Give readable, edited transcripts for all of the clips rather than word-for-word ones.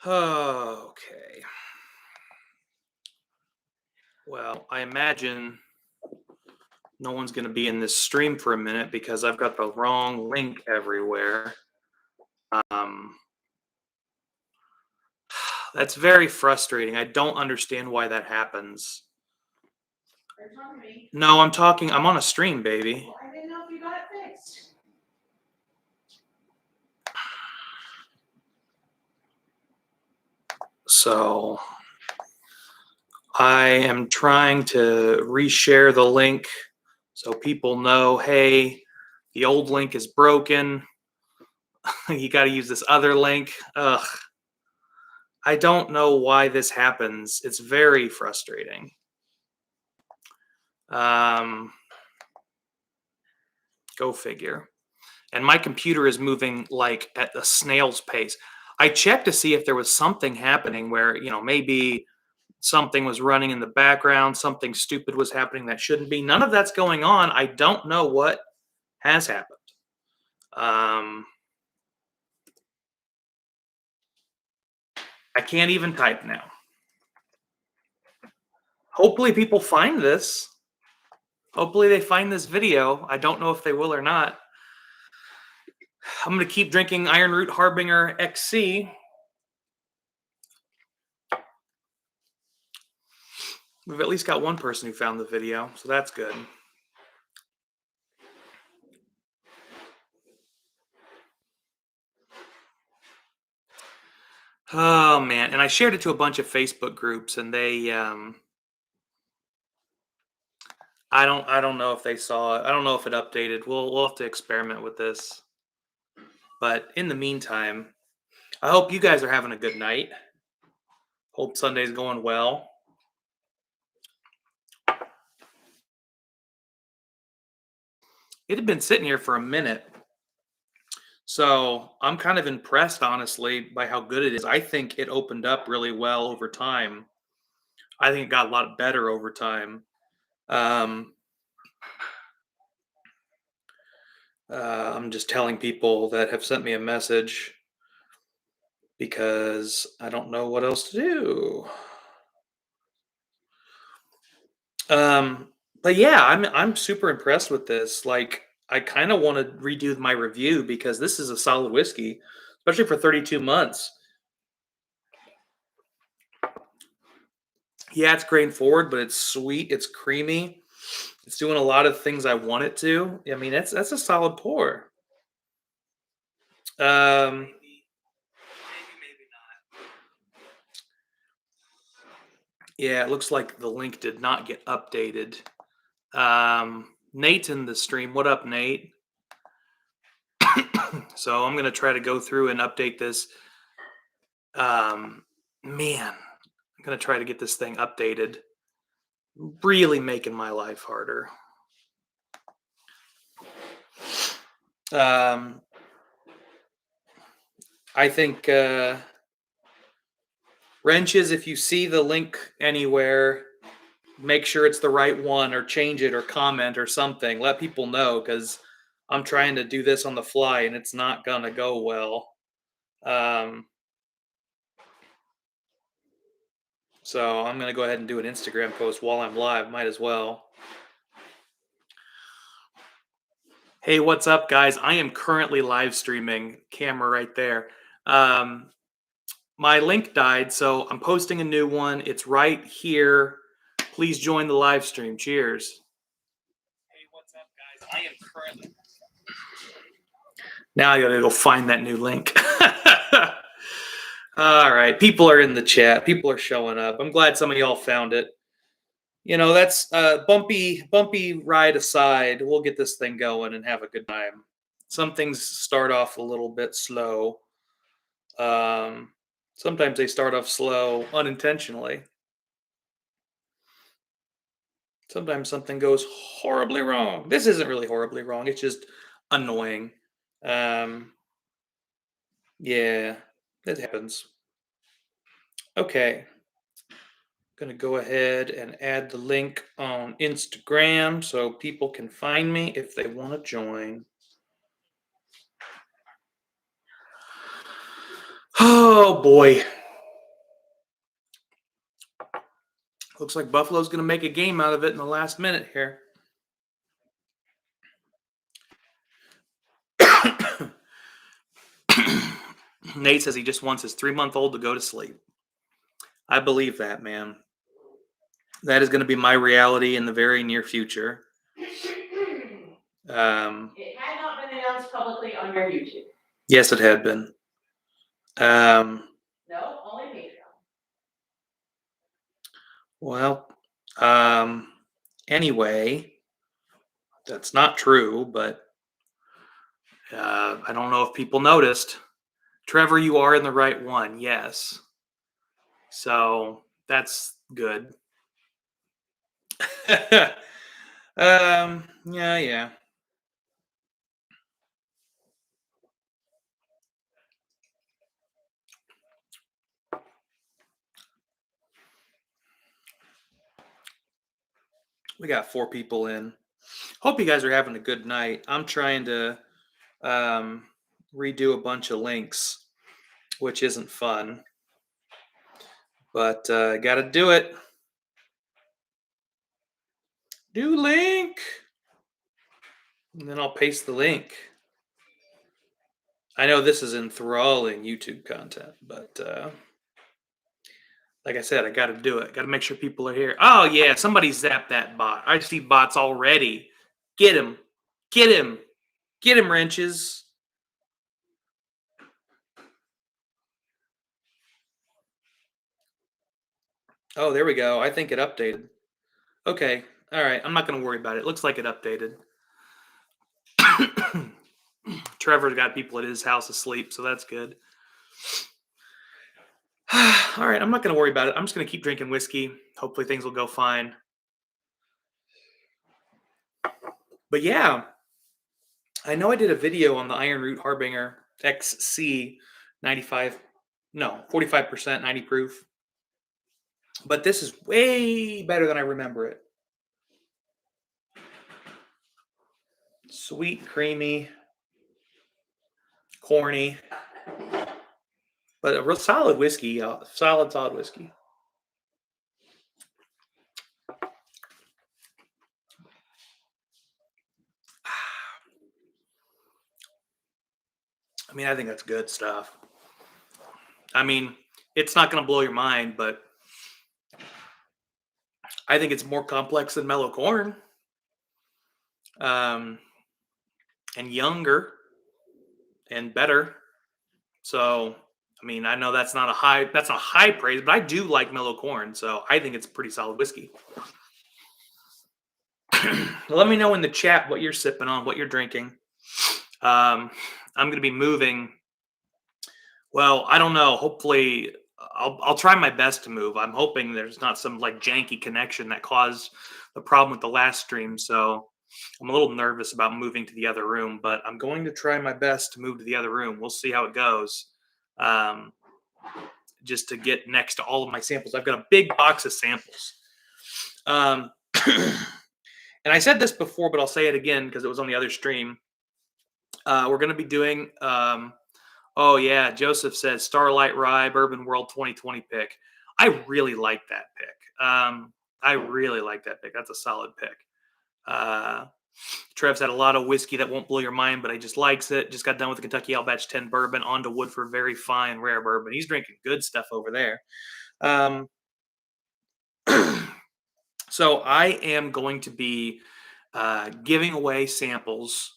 Okay. Well, I imagine no one's going to be in this stream for a minute because I've got the wrong link everywhere. Um, that's very frustrating. I don't understand why that happens. Are you talking to me? No, I'm on a stream, baby. Well, I didn't know if you got it fixed. So I am trying to reshare the link so people know, hey, the old link is broken. You got to use this other link. Ugh. I don't know why this happens. It's very frustrating. Go figure. And my computer is moving like at a snail's pace. I checked to see if there was something happening where, maybe something was running in the background, something stupid was happening that shouldn't be. None of that's going on. I don't know what has happened. I can't even type now. Hopefully people find this. Hopefully they find this video. I don't know if they will or not. I'm going to keep drinking Iron Root Harbinger XC. We've at least got one person who found the video, so that's good. Oh man, and I shared it to a bunch of Facebook groups, and they I don't know if they saw it. I don't know if it updated. We'll have to experiment with this. But in the meantime, I hope you guys are having a good night. Hope Sunday's going well. It had been sitting here for a minute. So I'm kind of impressed, honestly, by how good it is. I think it opened up really well over time. I think it got a lot better over time. I'm just telling people that have sent me a message because I don't know what else to do. But yeah, I'm super impressed with this. Like, I kind of want to redo my review because this is a solid whiskey, especially for 32 months. Yeah, it's grain forward, but it's sweet, it's creamy. It's doing a lot of things I want it to. I mean, that's a solid pour. Maybe not. Yeah, it looks like the link did not get updated. Nate's in the stream. What up, Nate? So I'm gonna try to go through and update this. Man, I'm gonna try to get this thing updated. Really making my life harder. I think wrenches, if you see the link anywhere, make sure it's the right one or change it or comment or something. Let people know because I'm trying to do this on the fly and it's not gonna go well. So I'm gonna go ahead and do an Instagram post while I'm live. Might as well. Hey, what's up, guys? I am currently live streaming. Camera right there. My link died, so I'm posting a new one. It's right here. Please join the live stream. Cheers. Hey, what's up, guys? I am currently. Now I gotta go find that new link. All right, people are in the chat. People are showing up. I'm glad some of y'all found it. That's bumpy ride aside. We'll get this thing going and have a good time. Some things start off a little bit slow. Sometimes they start off slow unintentionally. Sometimes something goes horribly wrong. This isn't really horribly wrong. It's just annoying. Yeah, it happens. Okay. Going to go ahead and add the link on Instagram so people can find me if they want to join. Oh boy. Looks like Buffalo's going to make a game out of it in the last minute here. Nate says he just wants his 3-month-old to go to sleep. I believe that, man. That is going to be my reality in the very near future. It had not been announced publicly on your YouTube. Yes, it had been. No, only Patreon. Well, anyway, that's not true, but I don't know if people noticed. Trevor, you are in the right one, yes. So that's good. Yeah. We got 4 people in. Hope you guys are having a good night. I'm trying to redo a bunch of links, which isn't fun, but got to do it. New link. And then I'll paste the link. I know this is enthralling YouTube content, but like I said, I got to do it. Got to make sure people are here. Oh, yeah. Somebody zapped that bot. I see bots already. Get him. Get him. Get him, wrenches. Oh, there we go. I think it updated. Okay. All right. I'm not going to worry about it. It looks like it updated. Trevor's got people at his house asleep, so that's good. All right. I'm not going to worry about it. I'm just going to keep drinking whiskey. Hopefully things will go fine. But yeah, I know I did a video on the Iron Root Harbinger XC 45% 90 proof. But this is way better than I remember it. Sweet, creamy, corny, but a real solid whiskey. Solid whiskey. I mean, I think that's good stuff. I mean, it's not going to blow your mind, but I think it's more complex than Mellow Corn. And younger and better. So, I mean, I know that's not a high praise, but I do like Mellow Corn, so I think it's a pretty solid whiskey. Let me know in the chat what you're sipping on, what you're drinking. I'm going to be moving. Well, I don't know. Hopefully, I'll try my best to move. I'm hoping there's not some like janky connection that caused the problem with the last stream. So I'm a little nervous about moving to the other room, but I'm going to try my best to move to the other room. We'll see how it goes. Just to get next to all of my samples. I've got a big box of samples. And I said this before, but I'll say it again because it was on the other stream. We're going to be doing, oh yeah, Joseph says Starlight Rye Bourbon World 2020 pick. I really like that pick. I really like that pick. That's a solid pick. Trev's had a lot of whiskey that won't blow your mind, but he just likes it. Just got done with the Kentucky Owl Batch 10 bourbon onto Woodford, very fine, rare bourbon. He's drinking good stuff over there. So I am going to be giving away samples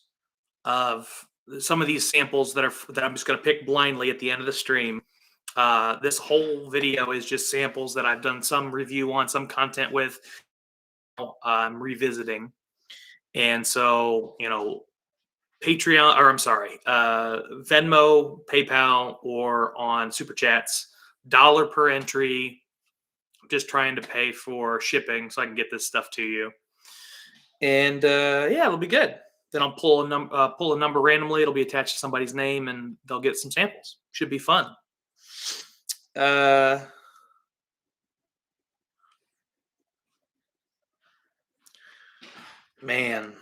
of some of these samples that I'm just going to pick blindly at the end of the stream. This whole video is just samples that I've done some review on, some content with. I'm revisiting. And so, Patreon, or I'm sorry, Venmo, PayPal, or on Super Chats, $1 per entry. I'm just trying to pay for shipping so I can get this stuff to you. And yeah, it'll be good. Then I'll pull a number randomly. It'll be attached to somebody's name, and they'll get some samples. Should be fun. Man,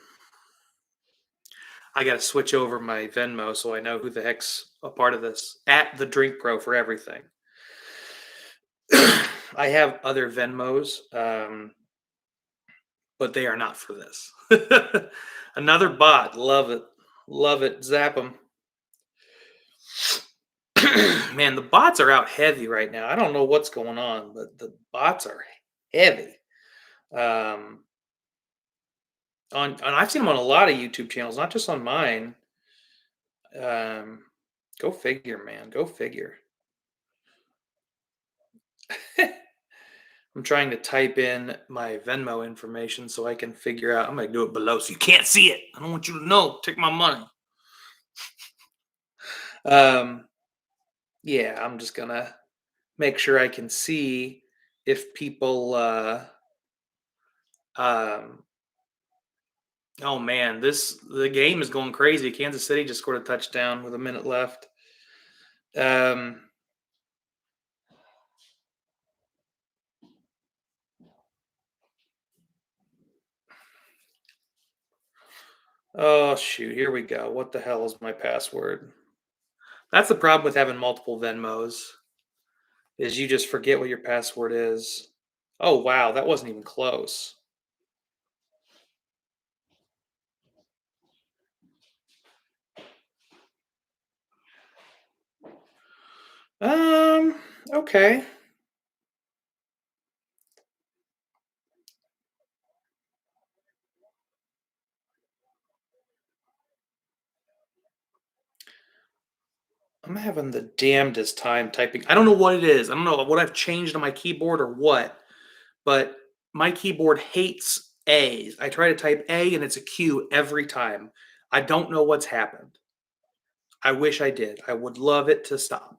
I got to switch over my Venmo so I know who the heck's a part of this. At the Drink Pro for everything. I have other Venmos, but they are not for this. Another bot. Love it. Love it. Zap them. Man, the bots are out heavy right now. I don't know what's going on, but the bots are heavy. Um, and I've seen them on a lot of YouTube channels, not just on mine. Um, go figure, man. Go figure. I'm trying to type in my Venmo information so I can figure out. I'm going to do it below so you can't see it. I don't want you to know. Take my money. Yeah, I'm just going to make sure I can see if people. Oh man, the game is going crazy. Kansas City just scored a touchdown with a minute left. Oh shoot, here we go. What the hell is my password? That's the problem with having multiple Venmos, is you just forget what your password is. Oh wow, that wasn't even close. Okay. I'm having the damnedest time typing. I don't know what it is. I don't know what I've changed on my keyboard or what, but my keyboard hates A's. I try to type A and it's a Q every time. I don't know what's happened. I wish I did. I would love it to stop.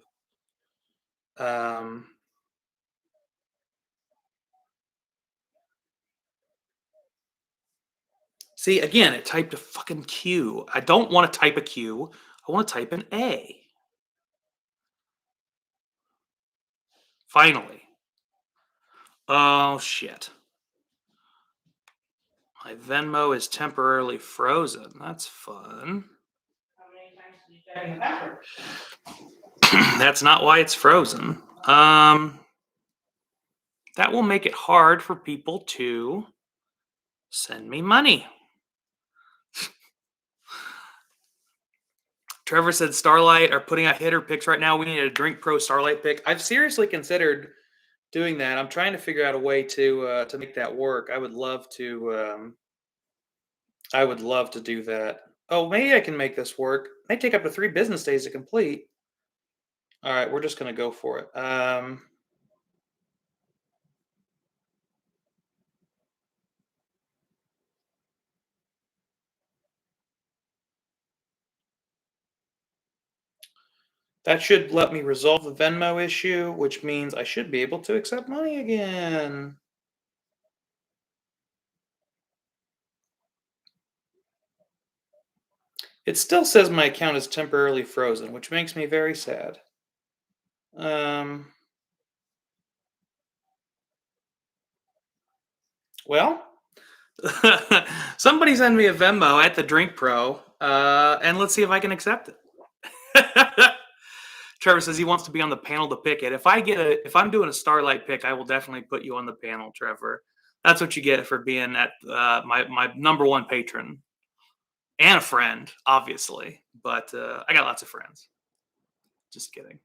See, again, it typed a fucking Q. I don't want to type a Q. I want to type an A. Finally. Oh, shit. My Venmo is temporarily frozen. That's fun. How many times did you check your password? That's not why it's frozen. That will make it hard for people to send me money. Trevor said Starlight are putting out hitter picks right now. We need a Drink Pro Starlight pick. I've seriously considered doing that. I'm trying to figure out a way to make that work. I would love to. I would love to do that. Oh, maybe I can make this work. It may take up to 3 business days to complete. All right, we're just gonna go for it. That should let me resolve the Venmo issue, which means I should be able to accept money again. It still says my account is temporarily frozen, which makes me very sad. Well, somebody send me a Venmo at the Drink Pro, and let's see if I can accept it. Trevor says he wants to be on the panel to pick it. If I'm doing a Starlight pick, I will definitely put you on the panel, Trevor. That's what you get for being at my number one patron and a friend, obviously. But I got lots of friends. Just kidding.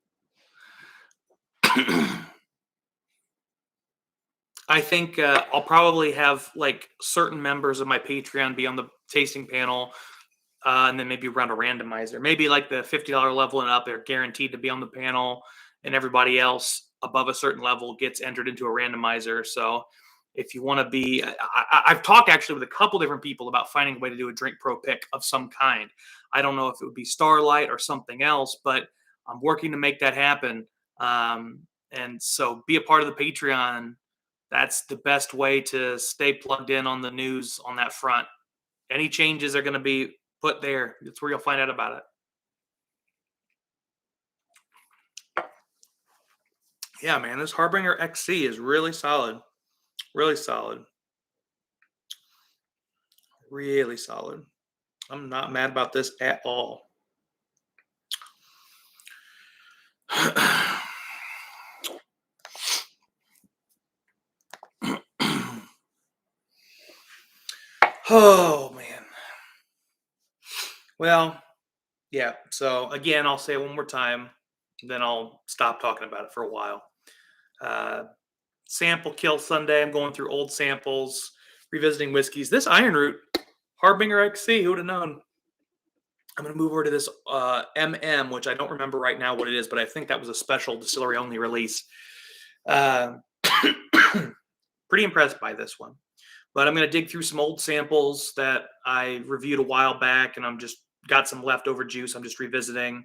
I think I'll probably have like certain members of my Patreon be on the tasting panel, and then maybe run a randomizer. Maybe like the $50 level and up, they're guaranteed to be on the panel, and everybody else above a certain level gets entered into a randomizer. So if you want to be, I've talked actually with a couple different people about finding a way to do a Drink Pro pick of some kind. I don't know if it would be Starlight or something else, but I'm working to make that happen. And so be a part of the Patreon. That's the best way to stay plugged in on the news on that front. Any changes are going to be put there. That's where you'll find out about it. Yeah, man, this Harbinger XC is really solid. Really solid. Really solid. I'm not mad about this at all. Oh, man. Well, yeah. So again, I'll say it one more time, then I'll stop talking about it for a while. Uh, Sample Kill Sunday. I'm going through old samples, revisiting whiskeys. This Iron Root Harbinger XC, who would have known? I'm going to move over to this MM, which I don't remember right now what it is, but I think that was a special distillery only release. Uh, pretty impressed by this one. But I'm going to dig through some old samples that I reviewed a while back, and I'm just got some leftover juice I'm just revisiting,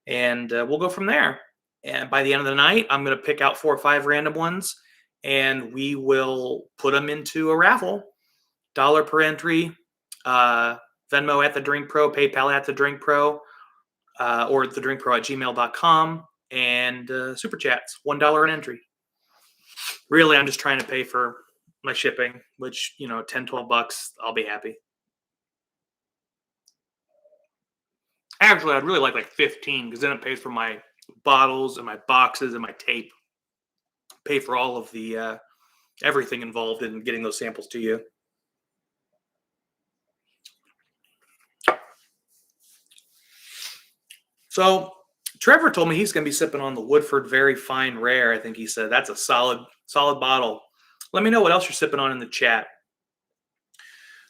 and we'll go from there. And by the end of the night, I'm going to pick out 4 or 5 random ones, and we will put them into a raffle. $1 per entry. Venmo at the Drink Pro, PayPal at the Drink Pro, or the Drink Pro at gmail.com, and super chats, $1 an entry. Really, I'm just trying to pay for my shipping, which, you know, 10, 12 bucks, I'll be happy. Actually, I'd really like 15, because then it pays for my bottles and my boxes and my tape. Pay for all of the everything involved in getting those samples to you. So Trevor told me he's going to be sipping on the Woodford Very Fine Rare. I think he said that's a solid bottle. Let me know what else you're sipping on in the chat.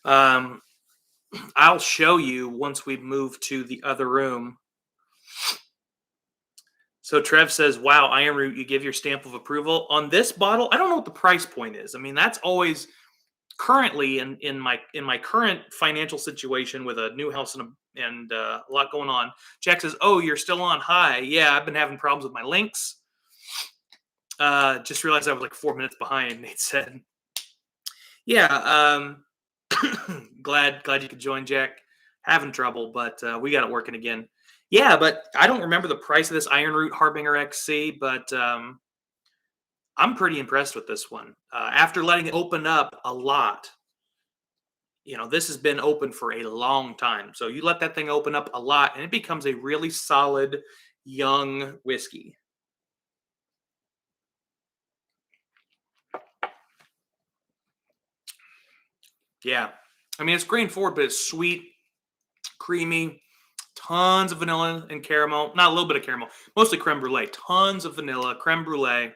I'll show you once we move to the other room. So Trev says, wow, Iron Root, you give your stamp of approval. On this bottle, I don't know what the price point is. I mean, that's always currently in my current financial situation with a new house and a lot going on. Jack says, oh, you're still on high. Yeah, I've been having problems with my links. Just realized I was like 4 minutes behind, Nate said. Yeah, glad you could join, Jack. Having trouble, but we got it working again. Yeah, but I don't remember the price of this Iron Root Harbinger XC, but I'm pretty impressed with this one. After letting it open up a lot, you know, this has been open for a long time. So you let that thing open up a lot, and it becomes a really solid young whiskey. Yeah. I mean, it's grain forward, but it's sweet, creamy, tons of vanilla and caramel. Not a little bit of caramel, mostly creme brulee. Tons of vanilla, creme brulee,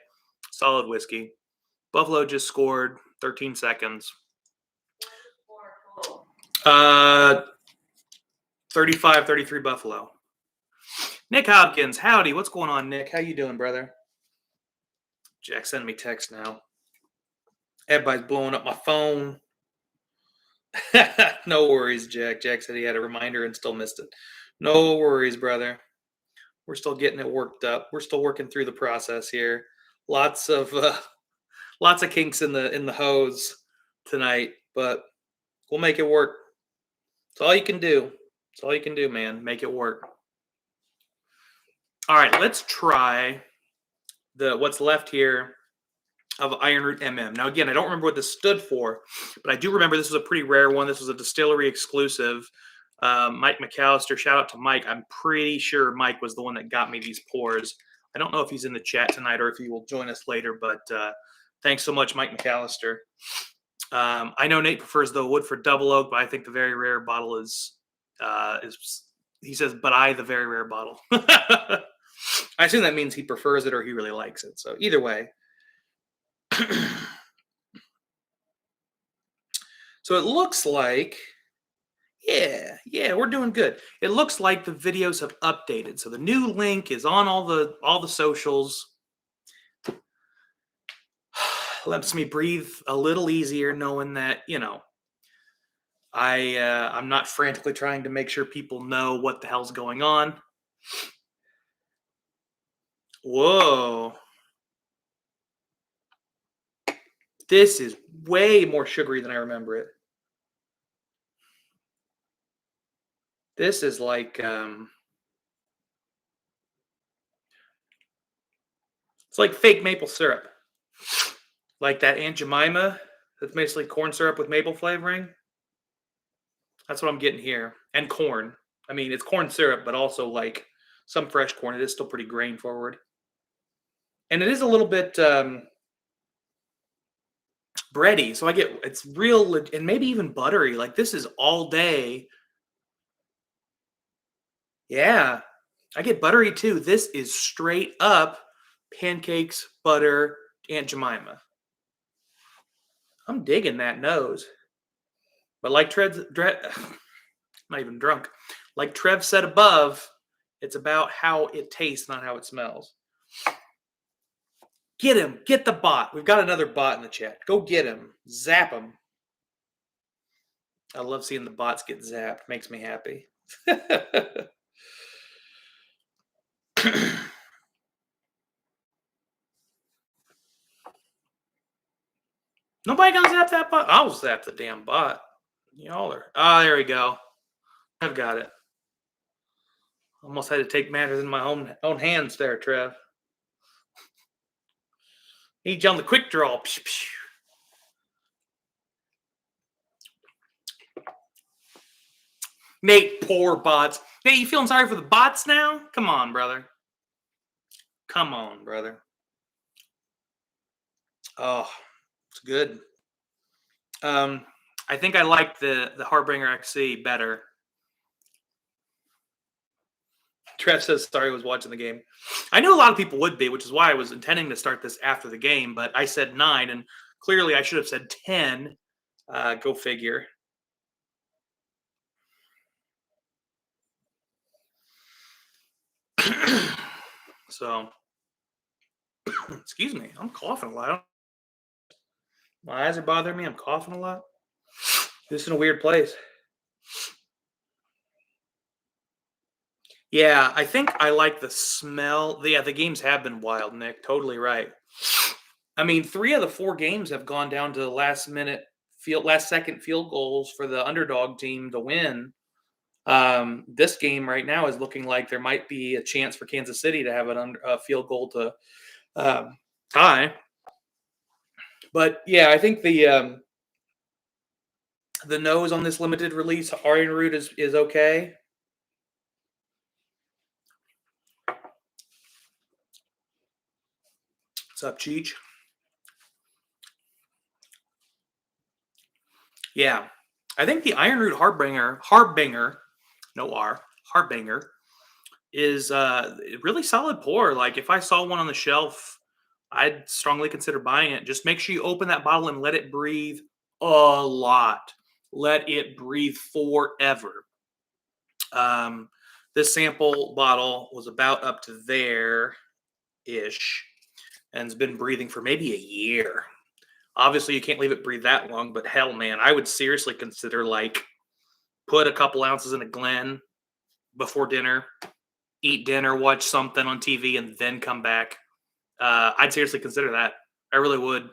solid whiskey. Buffalo just scored 13 seconds. 35, 33 Buffalo. Nick Hopkins, howdy. What's going on, Nick? How you doing, brother? Jack sending me text now. Everybody's blowing up my phone. No worries, Jack. Jack said he had a reminder and still missed it. No worries, brother. We're still getting it worked up. We're still working through the process here. Lots of kinks in the hose tonight, but we'll make it work. It's all you can do. It's all you can do, man. Make it work. All right, let's try what's left here of Iron Root MM. Now, again, I don't remember what this stood for, but I do remember this was a pretty rare one. This was a distillery exclusive. Mike McAllister, shout out to Mike. I'm pretty sure Mike was the one that got me these pours. I don't know if he's in the chat tonight or if he will join us later, but thanks so much, Mike McAllister. I know Nate prefers the Woodford Double Oak, but I think the Very Rare bottle is he says, but the Very Rare bottle. I assume that means he prefers it or he really likes it. So either way. So it looks like, yeah, we're doing good. It looks like the videos have updated. So the new link is on all the socials. Lets me breathe a little easier knowing that, you know, I'm not frantically trying to make sure people know what the hell's going on. Whoa. This is way more sugary than I remember it. This is like, it's like fake maple syrup. Like that Aunt Jemima, that's basically corn syrup with maple flavoring. That's what I'm getting here. And corn. I mean, it's corn syrup, but also like some fresh corn. It is still pretty grain forward. And it is a little bit, bready. So it's real, and maybe even buttery. Like this is all day. Yeah, I get buttery too. This is straight up pancakes, butter, Aunt Jemima. I'm digging that nose. But like I'm not even drunk. Like Trev said above, it's about how it tastes, not how it smells. Get him. Get the bot. We've got another bot in the chat. Go get him. Zap him. I love seeing the bots get zapped. Makes me happy. Nobody gonna zap that bot? I'll zap the damn bot. Y'all are. Ah, there we go. I've got it. Almost had to take matters in my own hands there, Trev. Need you on the quick draw. Pew, pew. Nate, poor bots. Nate, you feeling sorry for the bots now? Come on, brother. Come on, brother. Oh, it's good. I think I like the Harbinger XC better. Trev says sorry, I was watching the game. I knew a lot of people would be, which is why I was intending to start this after the game, but I said 9, and clearly I should have said 10. Go figure. So, excuse me, I'm coughing a lot. My eyes are bothering me. I'm coughing a lot. This is in a weird place. Yeah, I think I like the smell. Yeah, the games have been wild, Nick. Totally right. I mean, 3 of the 4 games have gone down to last second field goals for the underdog team to win. This game right now is looking like there might be a chance for Kansas City to have a field goal to tie. But yeah, I think the nose on this limited release Iron Root is okay. What's up, Cheech? Yeah, I think the Iron Root Harbinger, no R, Harbinger, is really solid pour. Like if I saw one on the shelf, I'd strongly consider buying it. Just make sure you open that bottle and let it breathe a lot. Let it breathe forever. This sample bottle was about up to there-ish and has been breathing for maybe a year. Obviously, you can't leave it breathe that long, but hell, man, I would seriously consider put a couple ounces in a Glen before dinner, eat dinner, watch something on TV, and then come back. I'd seriously consider that. I really would.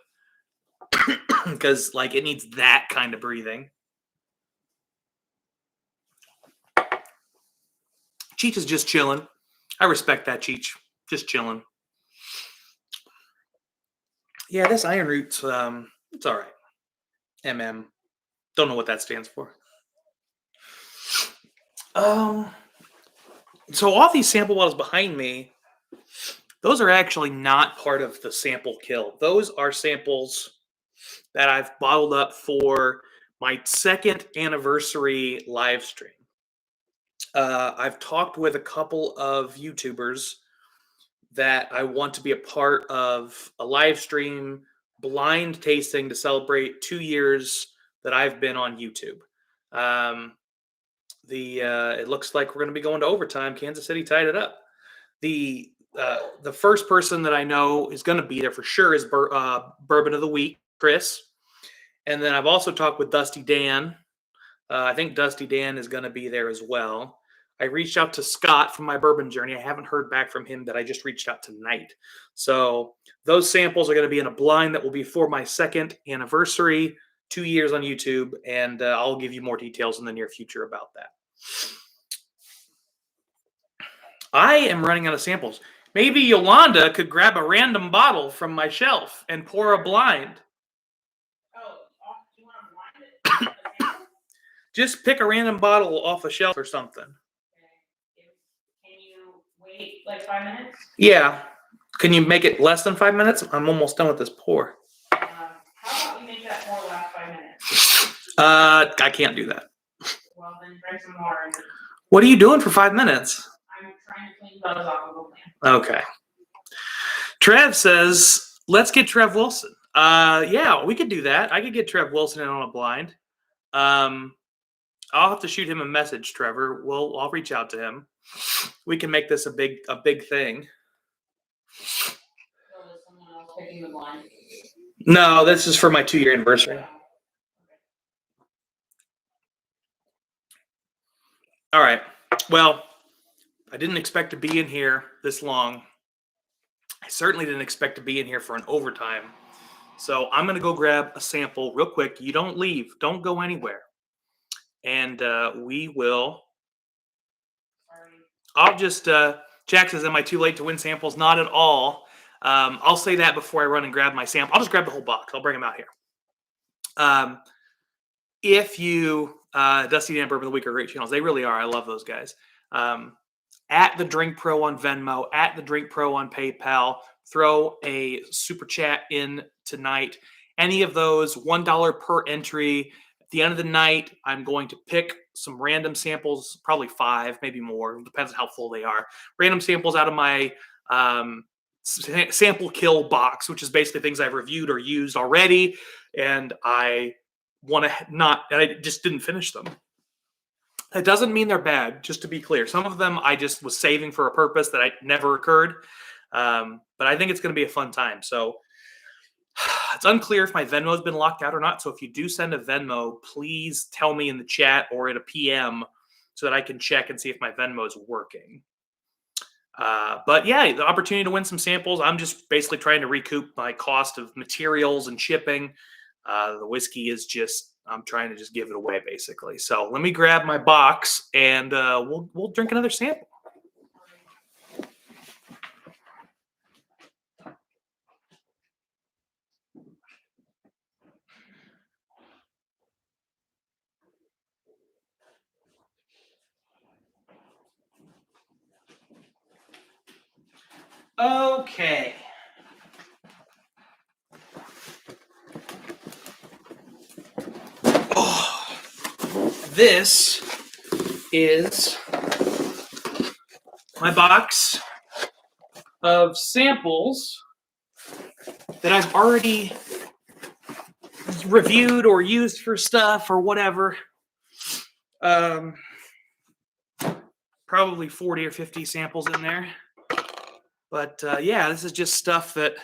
Because, it needs that kind of breathing. Cheech is just chilling. I respect that, Cheech. Just chilling. Yeah, this Iron Root's, it's all right. MM. Don't know what that stands for. So all these sample bottles behind me, those are actually not part of the sample kill. Those are samples that I've bottled up for my 2nd anniversary live stream. I've talked with a couple of YouTubers that I want to be a part of a live stream blind tasting to celebrate 2 years that I've been on YouTube. It looks like we're going to be going to overtime. Kansas City tied it up. The first person that I know is going to be there for sure is Bourbon of the Week, Chris. And then I've also talked with Dusty Dan. I think Dusty Dan is going to be there as well. I reached out to Scott from my bourbon journey. I haven't heard back from him, but I just reached out tonight. So those samples are going to be in a blind that will be for my 2nd anniversary, 2 years on YouTube, and I'll give you more details in the near future about that. I am running out of samples. Maybe Yolanda could grab a random bottle from my shelf and pour a blind. Oh, you want to blind it? Just pick a random bottle off a shelf or something. Okay. Can you wait 5 minutes? Yeah. Can you make it less than 5 minutes? I'm almost done with this pour. How about we make that I can't do that. Well, then drink some more. What are you doing for 5 minutes? I'm trying to clean those off of the plan. Okay. Trev says, let's get Trev Wilson. Yeah, we could do that. I could get Trev Wilson in on a blind. I'll have to shoot him a message, Trevor. I'll reach out to him. We can make this a big thing. So is someone else picking the blind? No, this is for my 2-year anniversary. All right. Well, I didn't expect to be in here this long. I certainly didn't expect to be in here for an overtime. So I'm going to go grab a sample real quick. You don't leave. Don't go anywhere. And we will. I'll just, Jack says, am I too late to win samples? Not at all. I'll say that before I run and grab my sample. I'll just grab the whole box. I'll bring them out here. If you, Dusty and Bourbon of the Week are great channels. They really are. I love those guys. At the Drink Pro on Venmo, at the Drink Pro on PayPal, throw a super chat in tonight. Any of those, $1 per entry. At the end of the night, I'm going to pick some random samples, probably 5, maybe more. It depends on how full they are. Random samples out of my sample kill box, which is basically things I've reviewed or used already, and I want to I just didn't finish them. That doesn't mean they're bad, just to be clear. Some of them I just was saving for a purpose that never occurred. But I think it's going to be a fun time. So it's unclear if my Venmo has been locked out or not. So if you do send a Venmo, please tell me in the chat or at a PM so that I can check and see if my Venmo is working. But yeah, the opportunity to win some samples. I'm just basically trying to recoup my cost of materials and shipping. The whiskey is just, I'm trying to just give it away basically. So let me grab my box and we'll drink another sample. Okay. Oh, this is my box of samples that I've already reviewed or used for stuff or whatever. Probably 40 or 50 samples in there. But yeah, this is just stuff that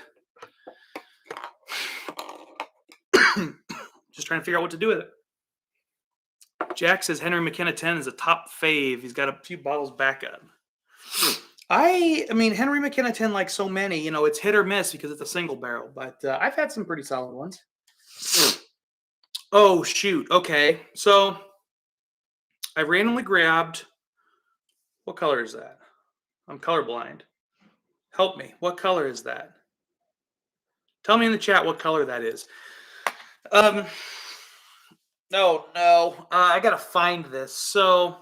just trying to figure out what to do with it. Jack says Henry McKenna 10 is a top fave. He's got a few bottles back up. I mean, Henry McKenna 10, like so many, you know, it's hit or miss because it's a single barrel, but I've had some pretty solid ones. Oh, shoot. Okay. So I randomly grabbed, what color is that? I'm colorblind. Help me. What color is that? Tell me in the chat what color that is. No. I got to find this. So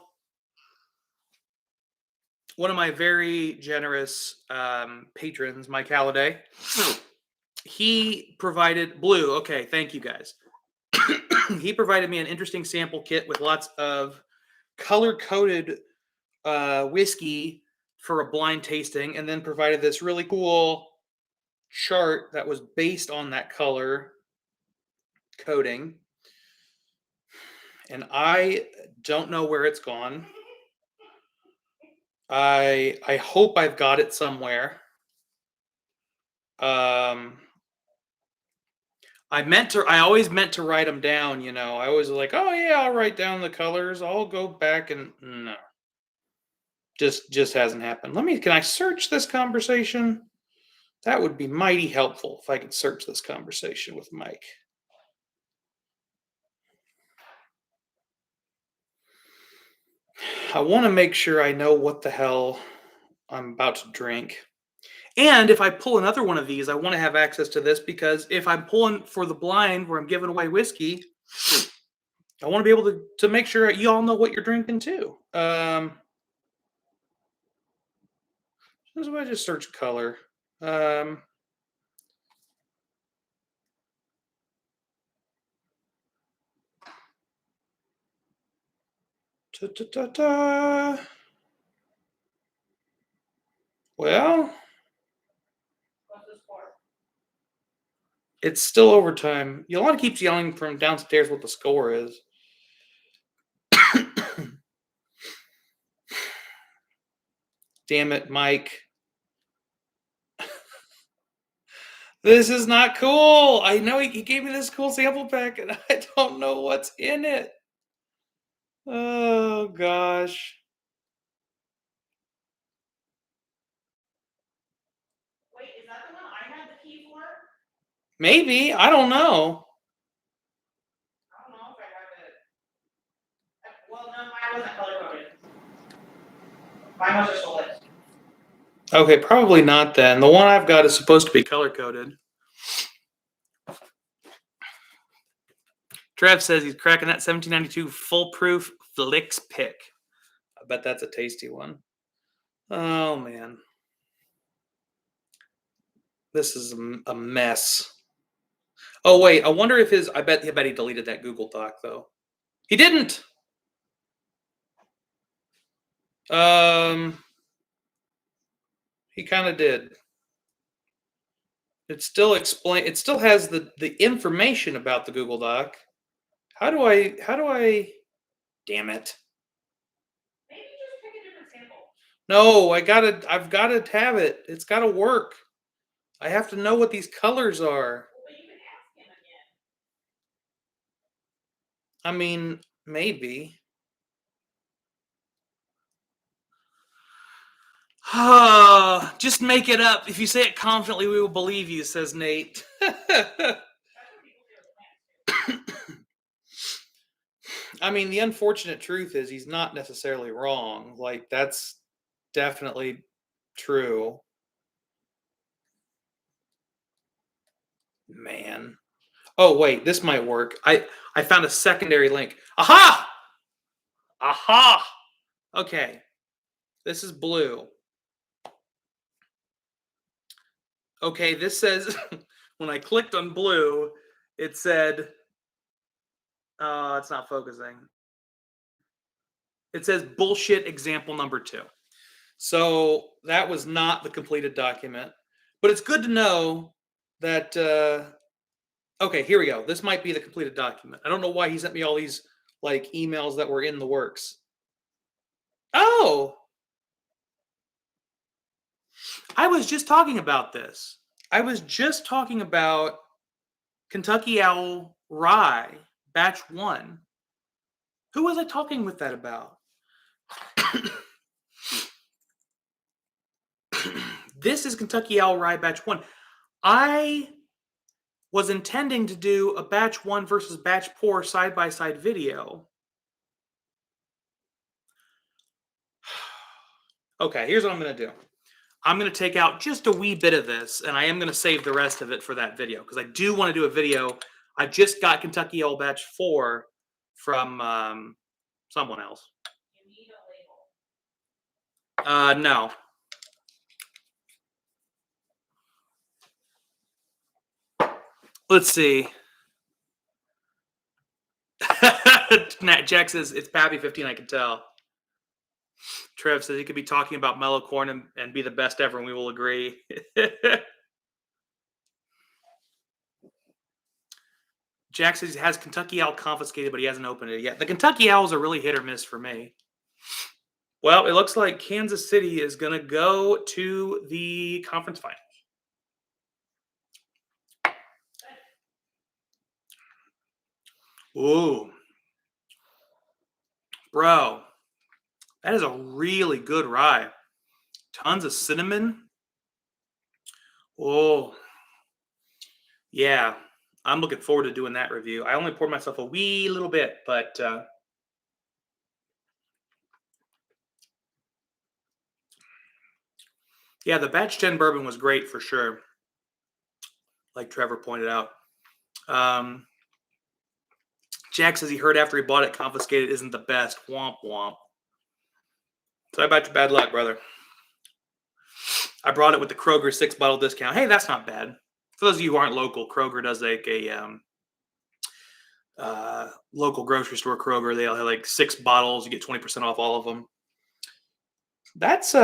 one of my very generous patrons, Mike Halliday, he provided blue. Okay, thank you guys. He provided me an interesting sample kit with lots of color-coded whiskey for a blind tasting, and then provided this really cool chart that was based on that color coding. And I don't know where it's gone. I hope I've got it somewhere. I always meant to write them down, you know. I always was like, oh yeah, I'll write down the colors. I'll go back and no. Just hasn't happened. Can I search this conversation? That would be mighty helpful if I could search this conversation with Mike. I want to make sure I know what the hell I'm about to drink. And if I pull another one of these, I want to have access to this because if I'm pulling for the blind where I'm giving away whiskey, I want to be able to make sure you all know what you're drinking too. So if I just search color. Well, What's the score? it's still overtime. Yolanda keeps yelling from downstairs what the score is. Damn it, Mike. This is not cool. I know he gave me this cool sample pack, and I don't know what's in it. Oh, gosh. Wait, is that the one I had the key for? Maybe. I don't know. I don't know if I have it. Well, no, mine wasn't color coded. Mine was just a list. Okay, probably not then. The one I've got is supposed to be color-coded. Trev says he's cracking that 1792 foolproof Flix pick. I bet that's a tasty one. Oh, man. This is a mess. Oh, wait. I wonder if I bet he deleted that Google Doc, though. He didn't! He kind of did. It still has the information about the Google Doc. How do I damn it. Maybe just pick a different sample. No, I've got to have it. It's got to work. I have to know what these colors are. Well, but you can ask him again. I mean, maybe. Just make it up. If you say it confidently, we will believe you, says Nate. I mean, the unfortunate truth is he's not necessarily wrong. Like, that's definitely true. Man. Oh, wait, this might work. I found a secondary link. Aha! Aha! Okay. This is blue. Okay, this says, when I clicked on blue, it said, it's not focusing. It says bullshit example number 2. So that was not the completed document. But it's good to know that, okay, here we go. This might be the completed document. I don't know why he sent me all these like emails that were in the works. Oh! I was just talking about this. I was just talking about Kentucky Owl Rye, batch 1. Who was I talking with that about? This is Kentucky Owl Rye batch 1. I was intending to do a batch 1 versus batch 4 side-by-side video. Okay, here's what I'm going to do. I'm going to take out just a wee bit of this, and I am going to save the rest of it for that video, because I do want to do a video. I just got Kentucky Owl batch 4 from someone else. You need a label. No. Let's see. Jack says it's Pappy 15. I can tell. Trev says he could be talking about mellow corn and be the best ever, and we will agree. Jack says he has Kentucky Owl confiscated, but he hasn't opened it yet. The Kentucky Owls are really hit or miss for me. Well, it looks like Kansas City is going to go to the conference finals. Ooh. Bro, that is a really good rye. Tons of cinnamon. Oh. Yeah, I'm looking forward to doing that review. I only poured myself a wee little bit, but yeah, the batch 10 bourbon was great for sure. Like Trevor pointed out. Jack says he heard after he bought it, confiscated isn't the best. Womp womp. So I bet you bad luck, brother. I brought it with the Kroger 6-bottle discount. Hey, that's not bad. For those of you who aren't local, Kroger does like a local grocery store, Kroger. They have like 6 bottles. You get 20% off all of them. That's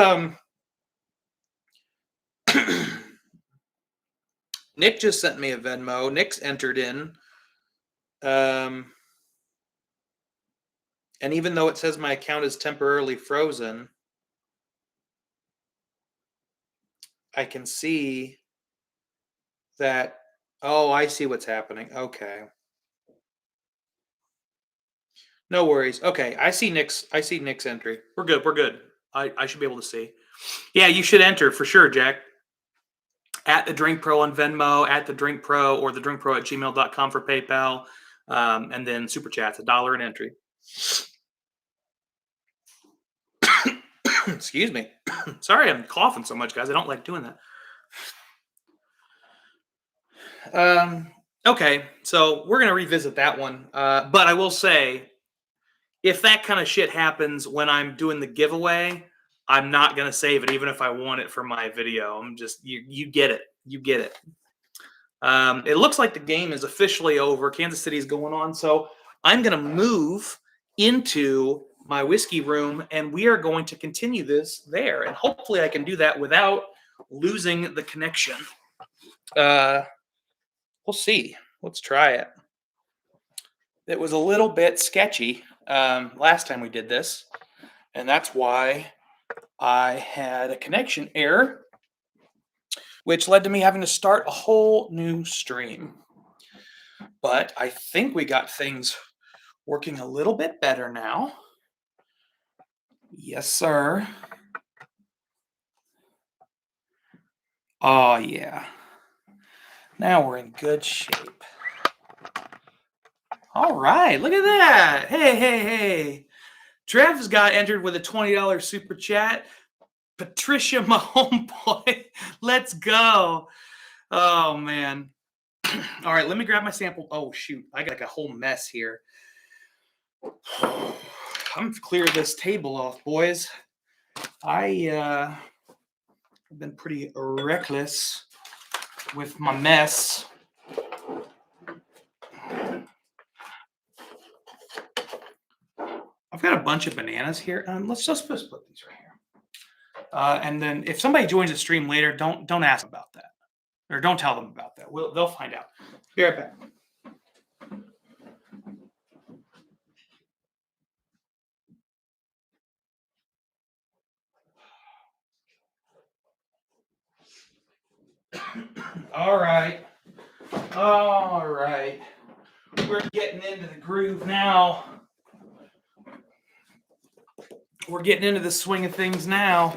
Nick just sent me a Venmo. Nick's entered in. And even though it says my account is temporarily frozen, I can see that. Oh, I see what's happening. Okay. No worries. Okay, I see Nick's entry. We're good. We're good. I should be able to see. Yeah, you should enter for sure, Jack. At the Drink Pro on Venmo, at the Drink Pro, or the Drink Pro at gmail.com for PayPal. And then Super Chat's $1 an entry. Excuse me. Sorry, I'm coughing so much, guys. I don't like doing that. Okay, so we're gonna revisit that one. But I will say, if that kind of shit happens when I'm doing the giveaway, I'm not gonna save it, even if I want it for my video. I'm just you get it. You get it. It looks like the game is officially over. Kansas City is going on, so I'm gonna move into my whiskey room, and we are going to continue this there. And hopefully I can do that without losing the connection. We'll see. Let's try it. It was a little bit sketchy last time we did this, and that's why I had a connection error, which led to me having to start a whole new stream. But I think we got things working a little bit better now. Yes, sir. Oh, yeah. Now we're in good shape. All right, look at that. Hey. Trev's got entered with a $20 super chat. Patricia, my homeboy. Let's go. Oh, man. All right, let me grab my sample. Oh, shoot. I got like a whole mess here. I'm going to clear this table off, boys. I've been pretty reckless with my mess. I've got a bunch of bananas here. Let's just put these right here. And then if somebody joins the stream later, don't ask about that, or don't tell them about that. They'll find out. Be right back. All right. We're getting into the groove now. We're getting into the swing of things now.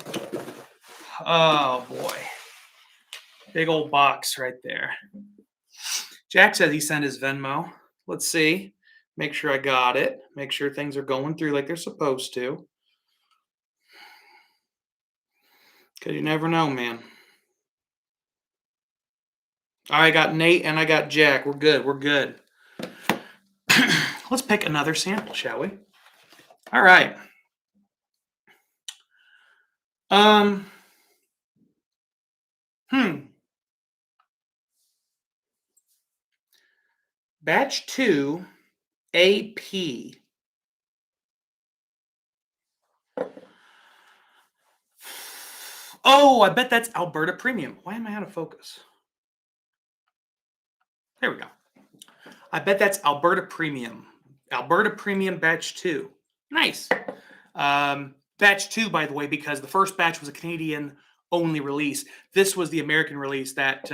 Oh, boy. Big old box right there. Jack says he sent his Venmo. Let's see. Make sure I got it. Make sure things are going through like they're supposed to. Because you never know, man. I got Nate and I got Jack. We're good. Let's pick another sample, shall we? All right. Batch 2 AP. Oh, I bet that's Alberta Premium. Why am I out of focus? There we go. I bet that's Alberta Premium. Alberta Premium Batch 2. Nice. Batch 2, by the way, because the first batch was a Canadian-only release. This was the American release that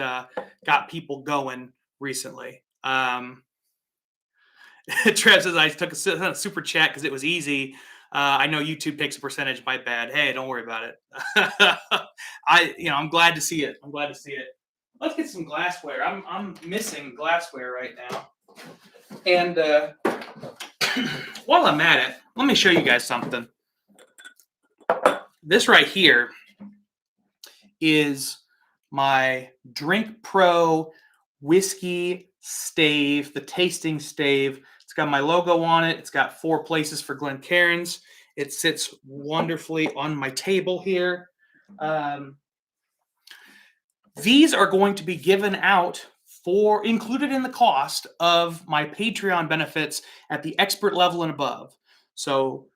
got people going recently. Trev says, I took a super chat because it was easy. I know YouTube takes a percentage. My bad. Hey, don't worry about it. I'm glad to see it. Let's get some glassware. I'm missing glassware right now. And while I'm at it, let me show you guys something. This right here is my Drink Pro whiskey stave, the tasting stave. It's got my logo on it. It's got 4 places for Glencairns. It sits wonderfully on my table here. These are going to be given out for included in the cost of my Patreon benefits at the expert level and above. So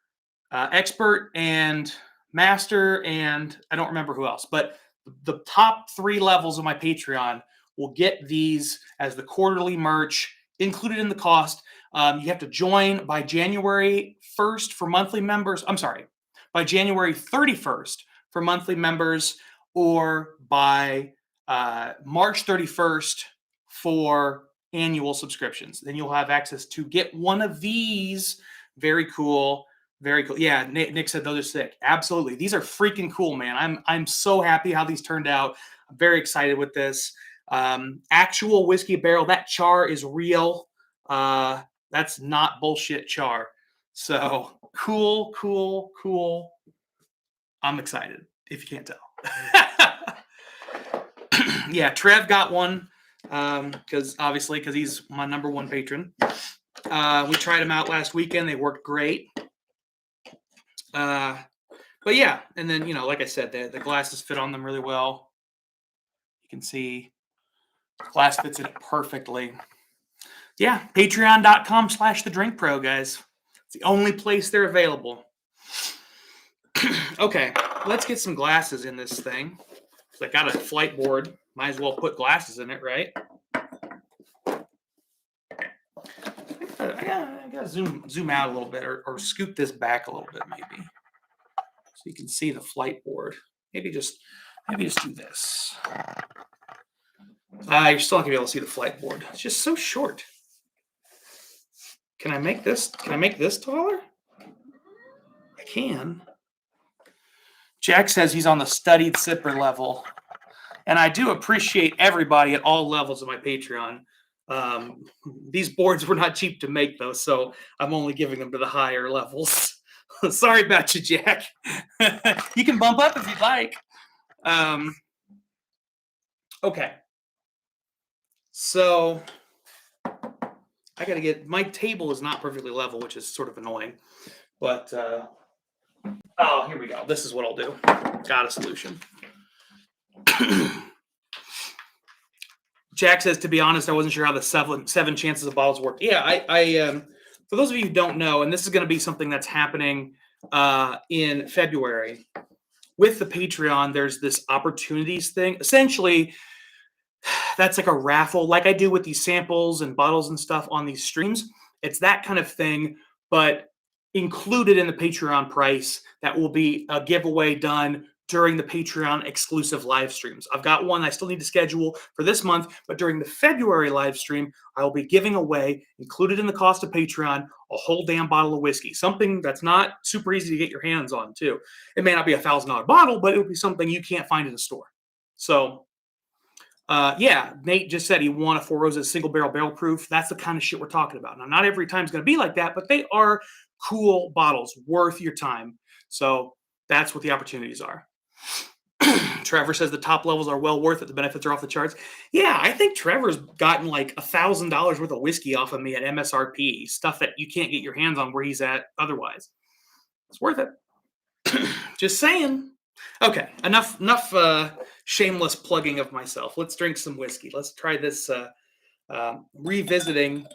expert and master, and I don't remember who else, but the top 3 levels of my Patreon will get these as the quarterly merch included in the cost. You have to join by January 1st for monthly members. I'm sorry, by January 31st for monthly members, or by March 31st for annual subscriptions. Then you'll have access to get one of these. Very cool. Very cool. Yeah, Nick said those are sick. Absolutely. These are freaking cool, man. I'm so happy how these turned out. I'm very excited with this. Actual whiskey barrel. That char is real. That's not bullshit char. So cool, cool, cool. I'm excited, if you can't tell. Yeah, Trev got one because he's my number 1 patron. We tried them out last weekend. They worked great. But yeah, and then, like I said, the glasses fit on them really well. You can see the glass fits in it perfectly. Yeah, patreon.com/thedrinkpro, guys. It's the only place they're available. Okay, let's get some glasses in this thing. I got a flight board. Might as well put glasses in it, right? I gotta zoom out a little bit, or scoot this back a little bit, maybe, so you can see the flight board. Maybe just do this. You're still not gonna be able to see the flight board. It's just so short. Can I make this? Can I make this taller? I can. Jack says he's on the studied sipper level, and I do appreciate everybody at all levels of my Patreon. These boards were not cheap to make, though, so I'm only giving them to the higher levels. Sorry about you, Jack. You can bump up if you'd like. Okay. So I got to get, my table is not perfectly level, which is sort of annoying. But, oh, here we go. This is what I'll do. Got a solution. Jack says, to be honest, I wasn't sure how the seven chances of bottles worked. Yeah, I for those of you who don't know, and this is going to be something that's happening in February with the Patreon, there's this opportunities thing. Essentially, that's like a raffle, like I do with these samples and bottles and stuff on these streams. It's that kind of thing, but included in the Patreon price, that will be a giveaway done during the Patreon exclusive live streams. I've got one I still need to schedule for this month, but during the February live stream, I will be giving away, included in the cost of Patreon, a whole damn bottle of whiskey. Something that's not super easy to get your hands on, too. It may not be $1,000 bottle, but it will be something you can't find in a store. So, yeah, Nate just said he won a Four Roses single barrel proof. That's the kind of shit we're talking about. Now, not every time is going to be like that, but they are cool bottles, worth your time. So that's what the opportunities are. Trevor says the top levels are well worth it. The benefits are off the charts. Yeah, I think Trevor's gotten like $1,000 worth of whiskey off of me at MSRP, stuff that you can't get your hands on where he's at otherwise. It's worth it. Just saying. Okay, enough shameless plugging of myself. Let's drink some whiskey. Let's try this revisiting.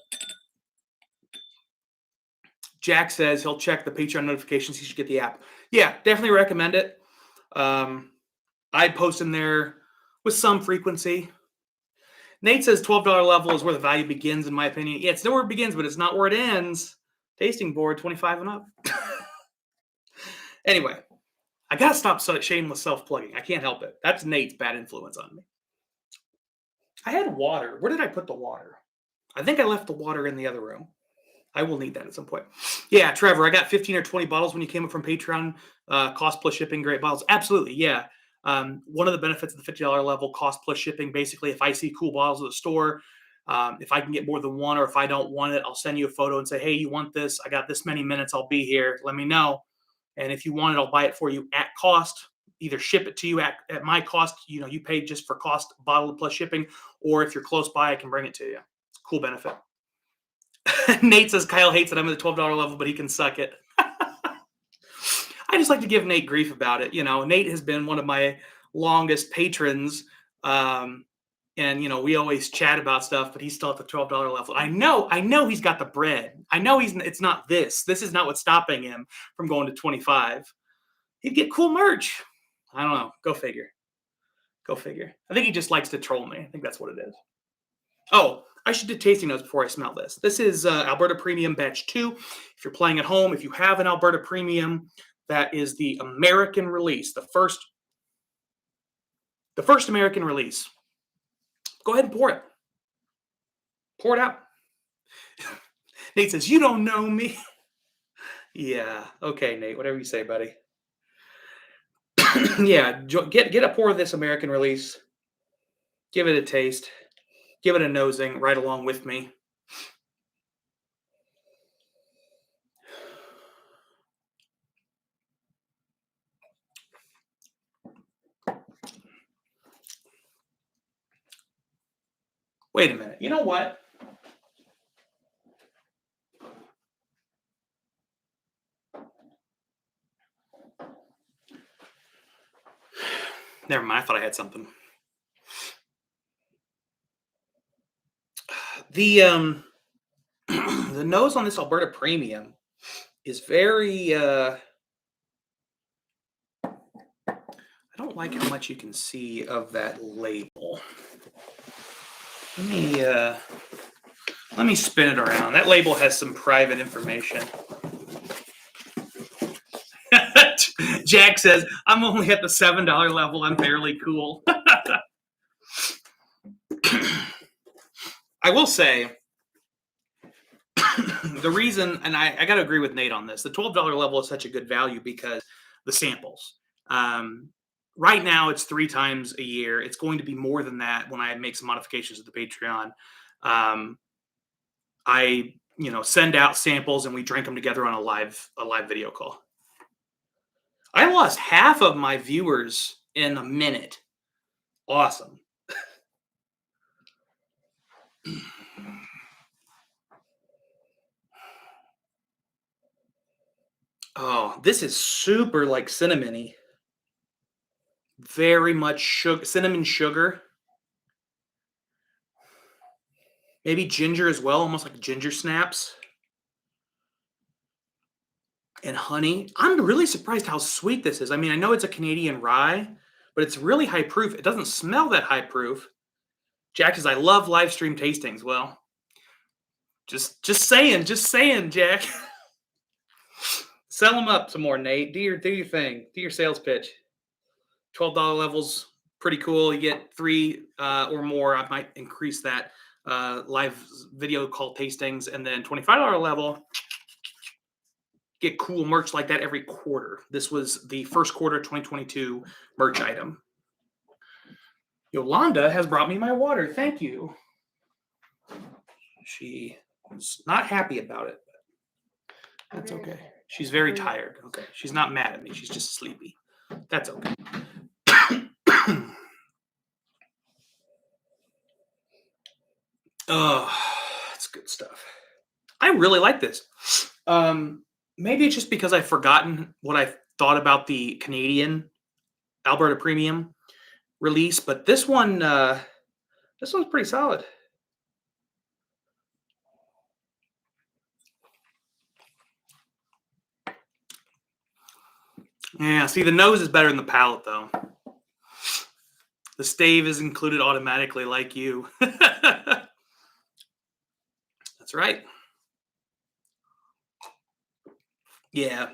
Jack says he'll check the Patreon notifications. He should get the app. Yeah, definitely recommend it. I post in there with some frequency. Nate says $12 level is where the value begins, in my opinion. Yeah, it's not where it begins, but it's not where it ends. Tasting board, 25 and up. Anyway, I got to stop shameless self-plugging. I can't help it. That's Nate's bad influence on me. I had water. Where did I put the water? I think I left the water in the other room. I will need that at some point. Yeah, Trevor, I got 15 or 20 bottles when you came up from Patreon. Cost plus shipping, great bottles. Absolutely, yeah. One of the benefits of the $50 level, cost plus shipping, basically, if I see cool bottles at the store, if I can get more than one, or if I don't want it, I'll send you a photo and say, hey, you want this? I got this many minutes. I'll be here. Let me know. And if you want it, I'll buy it for you at cost. Either ship it to you at my cost. You pay just for cost, bottle plus shipping. Or if you're close by, I can bring it to you. It's a cool benefit. Nate says Kyle hates that I'm at the $12 level, but he can suck it. I just like to give Nate grief about it. Nate has been one of my longest patrons. And we always chat about stuff, but he's still at the $12 level. I know he's got the bread. I know it's not this. This is not what's stopping him from going to 25. He'd get cool merch. I don't know. Go figure. Go figure. I think he just likes to troll me. I think that's what it is. Oh, I should do tasting notes before I smell this. This is Alberta Premium Batch 2. If you're playing at home, if you have an Alberta Premium, that is the American release, the first American release. Go ahead and pour it. Pour it out. Nate says, "You don't know me." Yeah. Okay, Nate. Whatever you say, buddy. Yeah. Get a pour of this American release. Give it a taste. Give it a nosing right along with me. Wait a minute. You know what? Never mind. I thought I had something. The the nose on this Alberta Premium is very I don't like how much you can see of that label. Let me spin it around. That label has some private information. Jack says, "I'm only at the $7 level. I'm fairly cool." I will say, the reason, and I got to agree with Nate on this, the $12 level is such a good value because the samples. Right now, it's 3 times a year. It's going to be more than that when I make some modifications to the Patreon. I send out samples and we drink them together on a live video call. I lost half of my viewers in a minute. Awesome. Oh, this is super like cinnamony. Very much sugar, cinnamon sugar. Maybe ginger as well, almost like ginger snaps. And honey. I'm really surprised how sweet this is. I mean, I know it's a Canadian rye, but it's really high proof. It doesn't smell that high proof. Jack says, "I love live stream tastings." Well, just saying, Jack. Sell them up some more, Nate. Do your thing. Do your sales pitch. $12 levels, pretty cool. You get 3 or more. I might increase that live video call tastings, and then $25 level. Get cool merch like that every quarter. This was the first quarter 2022 merch item. Yolanda has brought me my water. Thank you. She was not happy about it, but that's okay. She's very tired. Okay. She's not mad at me. She's just sleepy. That's okay. Oh, that's good stuff. I really like this. Maybe it's just because I've forgotten what I thought about the Canadian Alberta Premium release, but this one's pretty solid. Yeah, see, the nose is better than the palate, though. The stave is included automatically, like you. That's right. Yeah,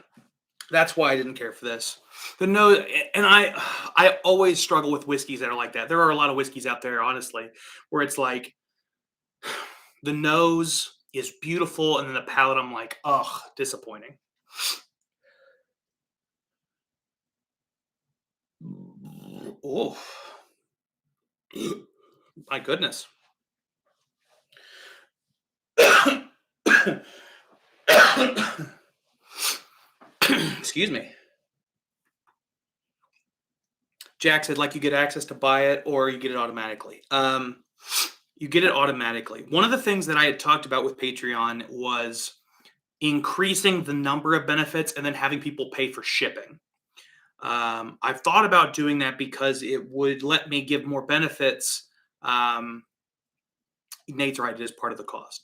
that's why I didn't care for this. The nose, and I always struggle with whiskeys that are like that. There are a lot of whiskeys out there, honestly, where it's like the nose is beautiful, and then the palate, I'm like, ugh, disappointing. Oh, my goodness. Excuse me. Jack said, like, you get access to buy it or you get it automatically. You get it automatically. One of the things that I had talked about with Patreon was increasing the number of benefits and then having people pay for shipping. I've thought about doing that because it would let me give more benefits Nate's right, it is part of the cost.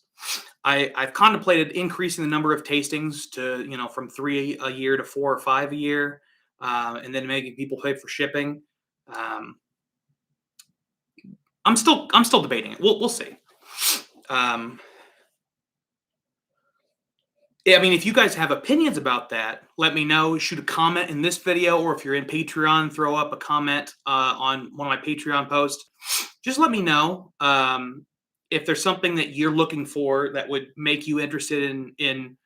I've contemplated increasing the number of tastings to, from 3 a year to 4 or 5 a year, and then making people pay for shipping. I'm still debating it. We'll see. Yeah, I mean, if you guys have opinions about that, let me know. Shoot a comment in this video, or if you're in Patreon, throw up a comment on one of my Patreon posts. Just let me know if there's something that you're looking for that would make you interested in.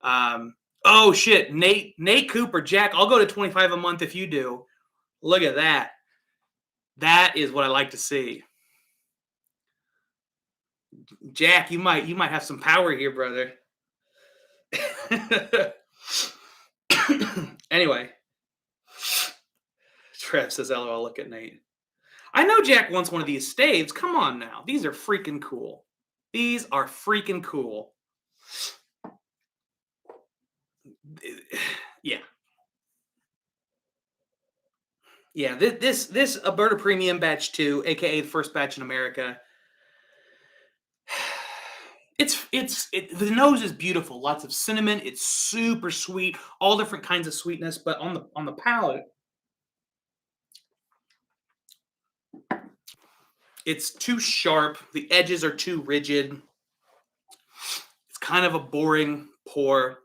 Oh shit, Nate Cooper, Jack, I'll go to 25 a month if you do. Look at that. That is what I like to see. Jack, you might have some power here, brother. Anyway, Trev says, LOL, look at Nate. I know Jack wants one of these staves. Come on now. These are freaking cool. These are freaking cool. Yeah. Yeah, this Alberta Premium Batch 2, aka the first batch in America. The nose is beautiful. Lots of cinnamon. It's super sweet. All different kinds of sweetness, but on the palate, it's too sharp. The edges are too rigid. It's kind of a boring pour.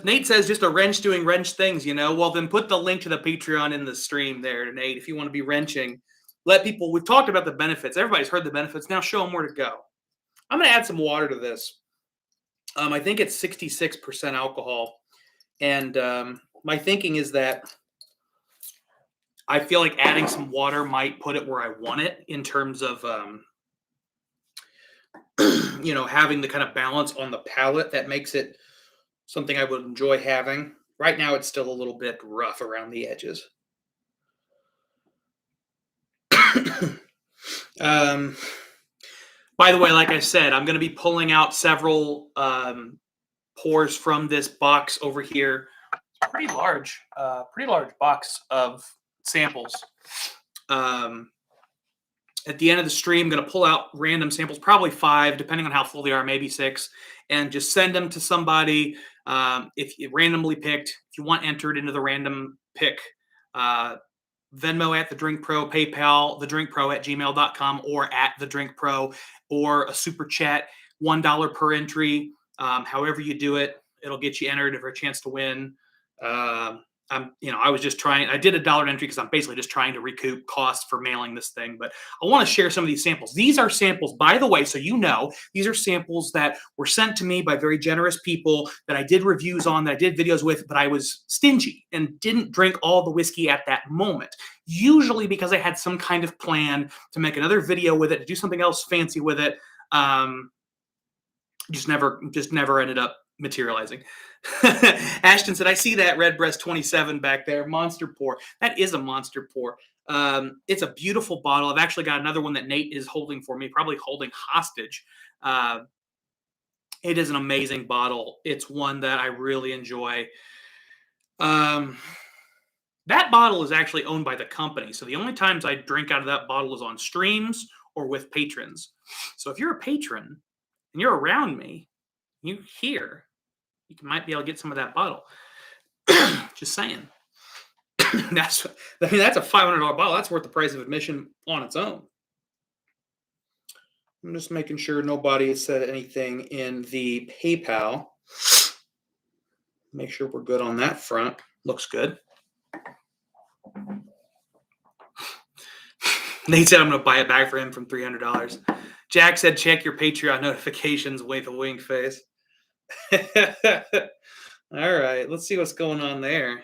Nate says just a wrench doing wrench things, Well, then put the link to the Patreon in the stream there, Nate, if you want to be wrenching. Let people, we've talked about the benefits. Everybody's heard the benefits. Now show them where to go. I'm going to add some water to this. I think it's 66% alcohol. And my thinking is that I feel like adding some water might put it where I want it in terms of, having the kind of balance on the palate that makes it something I would enjoy having. Right now, it's still a little bit rough around the edges. By the way, like I said, I'm going to be pulling out several pours from this box over here. It's pretty large box of samples. At the end of the stream, I'm going to pull out random samples, probably 5, depending on how full they are, maybe 6, and just send them to somebody. If you randomly picked, if you want entered into the random pick, Venmo at The Drink Pro, PayPal, thedrinkpro@gmail.com, or at The Drink Pro, or a super chat, $1 per entry. However you do it, it'll get you entered for a chance to win. I was just trying. I did a $1 entry because I'm basically just trying to recoup costs for mailing this thing. But I want to share some of these samples. These are samples, by the way, so these are samples that were sent to me by very generous people that I did reviews on, that I did videos with, but I was stingy and didn't drink all the whiskey at that moment. Usually because I had some kind of plan to make another video with it, to do something else fancy with it. Just never ended up materializing. Ashton said, I see that Redbreast 27 back there. Monster pour. That is a monster pour. It's a beautiful bottle. I've actually got another one that Nate is holding for me, probably holding hostage. It is an amazing bottle. It's one that I really enjoy. That bottle is actually owned by the company. So the only times I drink out of that bottle is on streams or with patrons. So if you're a patron and you're around me, you might be able to get some of that bottle. Just saying. That's a $500 bottle. That's worth the price of admission on its own. I'm just making sure nobody has said anything in the PayPal. Make sure we're good on that front. Looks good. Nate said I'm going to buy a bag for him from $300. Jack said check your Patreon notifications with a wink face. All right, let's see what's going on there.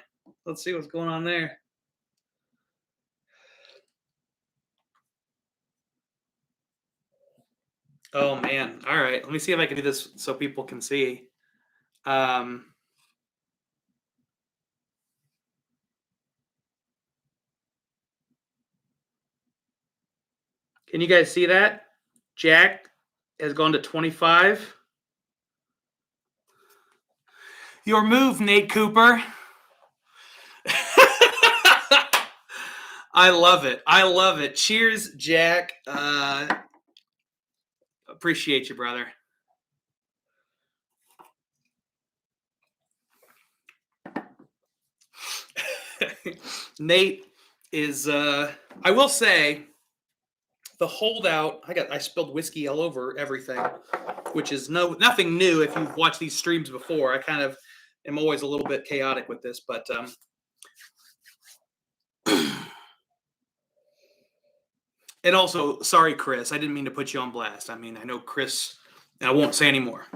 Oh man. All right, let me see if I can do this so people can see. Can you guys see that? Jack has gone to 25. Your move, Nate Cooper. I love it. I love it. Cheers, Jack. Appreciate you, brother. Nate is I will say the holdout. I spilled whiskey all over everything, which is nothing new if you've watched these streams before. I kind of am always a little bit chaotic with this, but and also, sorry, Chris, I didn't mean to put you on blast. I mean, I know Chris, and I won't say anymore.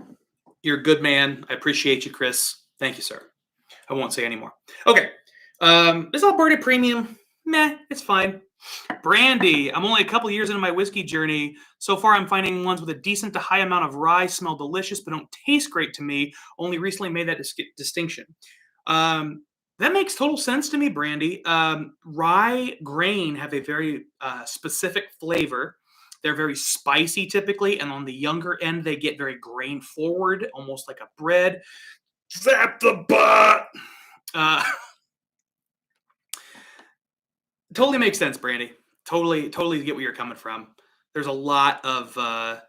You're a good man. I appreciate you, Chris. Thank you, sir. I won't say anymore. Okay. This Alberta Premium, meh, it's fine. Brandy, I'm only a couple years into my whiskey journey. So far, I'm finding ones with a decent to high amount of rye smell delicious, but don't taste great to me. Only recently made that distinction. That makes total sense to me, Brandy. Rye grain have a very specific flavor. They're very spicy typically, and on the younger end, they get very grain forward, almost like a bread. Zap the butt! Totally makes sense, Brandy. Totally get where you're coming from. There's a lot of, and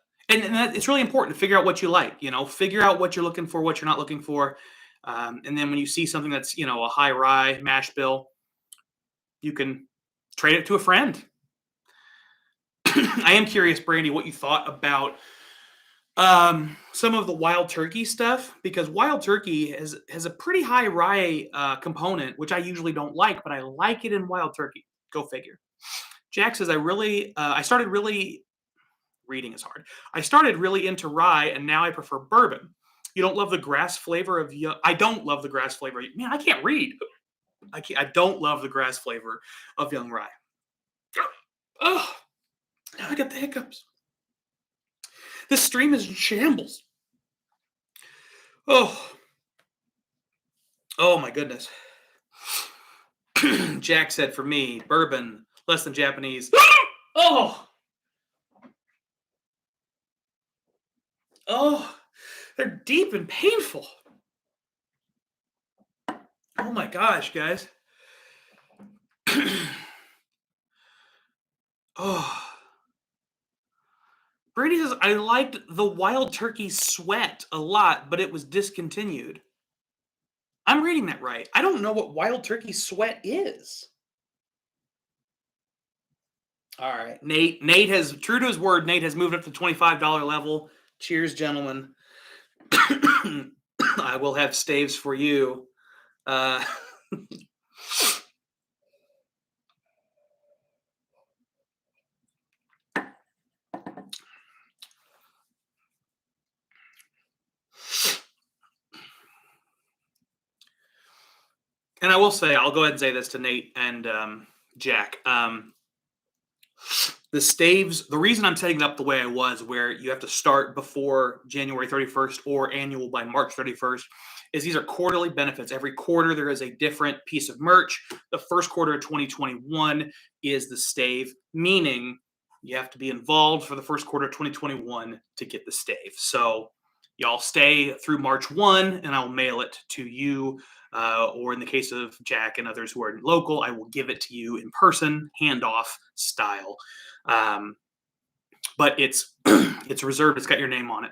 it's really important to figure out what you like. Figure out what you're looking for, what you're not looking for, and then when you see something that's a high rye mash bill, you can trade it to a friend. I am curious, Brandy, what you thought about some of the Wild Turkey stuff, because Wild Turkey has a pretty high rye component, which I usually don't like, but I like it in Wild Turkey. Go figure. Jack says, I started really, reading is hard. I started really into rye, and now I prefer bourbon. You don't love the grass flavor of I don't love the grass flavor. Man, I can't read. I don't love the grass flavor of young rye. Oh, now I got the hiccups. This stream is in shambles. Oh my goodness. Jack said, for me, bourbon, less than Japanese. Oh, they're deep and painful. Oh my gosh, guys. Oh. Brady says, I liked the Wild Turkey Sweat a lot, but it was discontinued. I'm reading that right. I don't know what Wild Turkey Sweat is. All right. Nate has, true to his word, Nate has moved up to $25 level. Cheers, gentlemen. I will have staves for you. And I will say, I'll go ahead and say this to Nate and Jack. The staves, the reason I'm setting it up the way I was, where you have to start before January 31st or annual by March 31st, is these are quarterly benefits. Every quarter, there is a different piece of merch. The first quarter of 2021 is the stave, meaning you have to be involved for the first quarter of 2021 to get the stave. So y'all stay through March 1, and I'll mail it to you. Or in the case of Jack and others who are local, I will give it to you in person, handoff style. But it's it's reserved. It's got your name on it.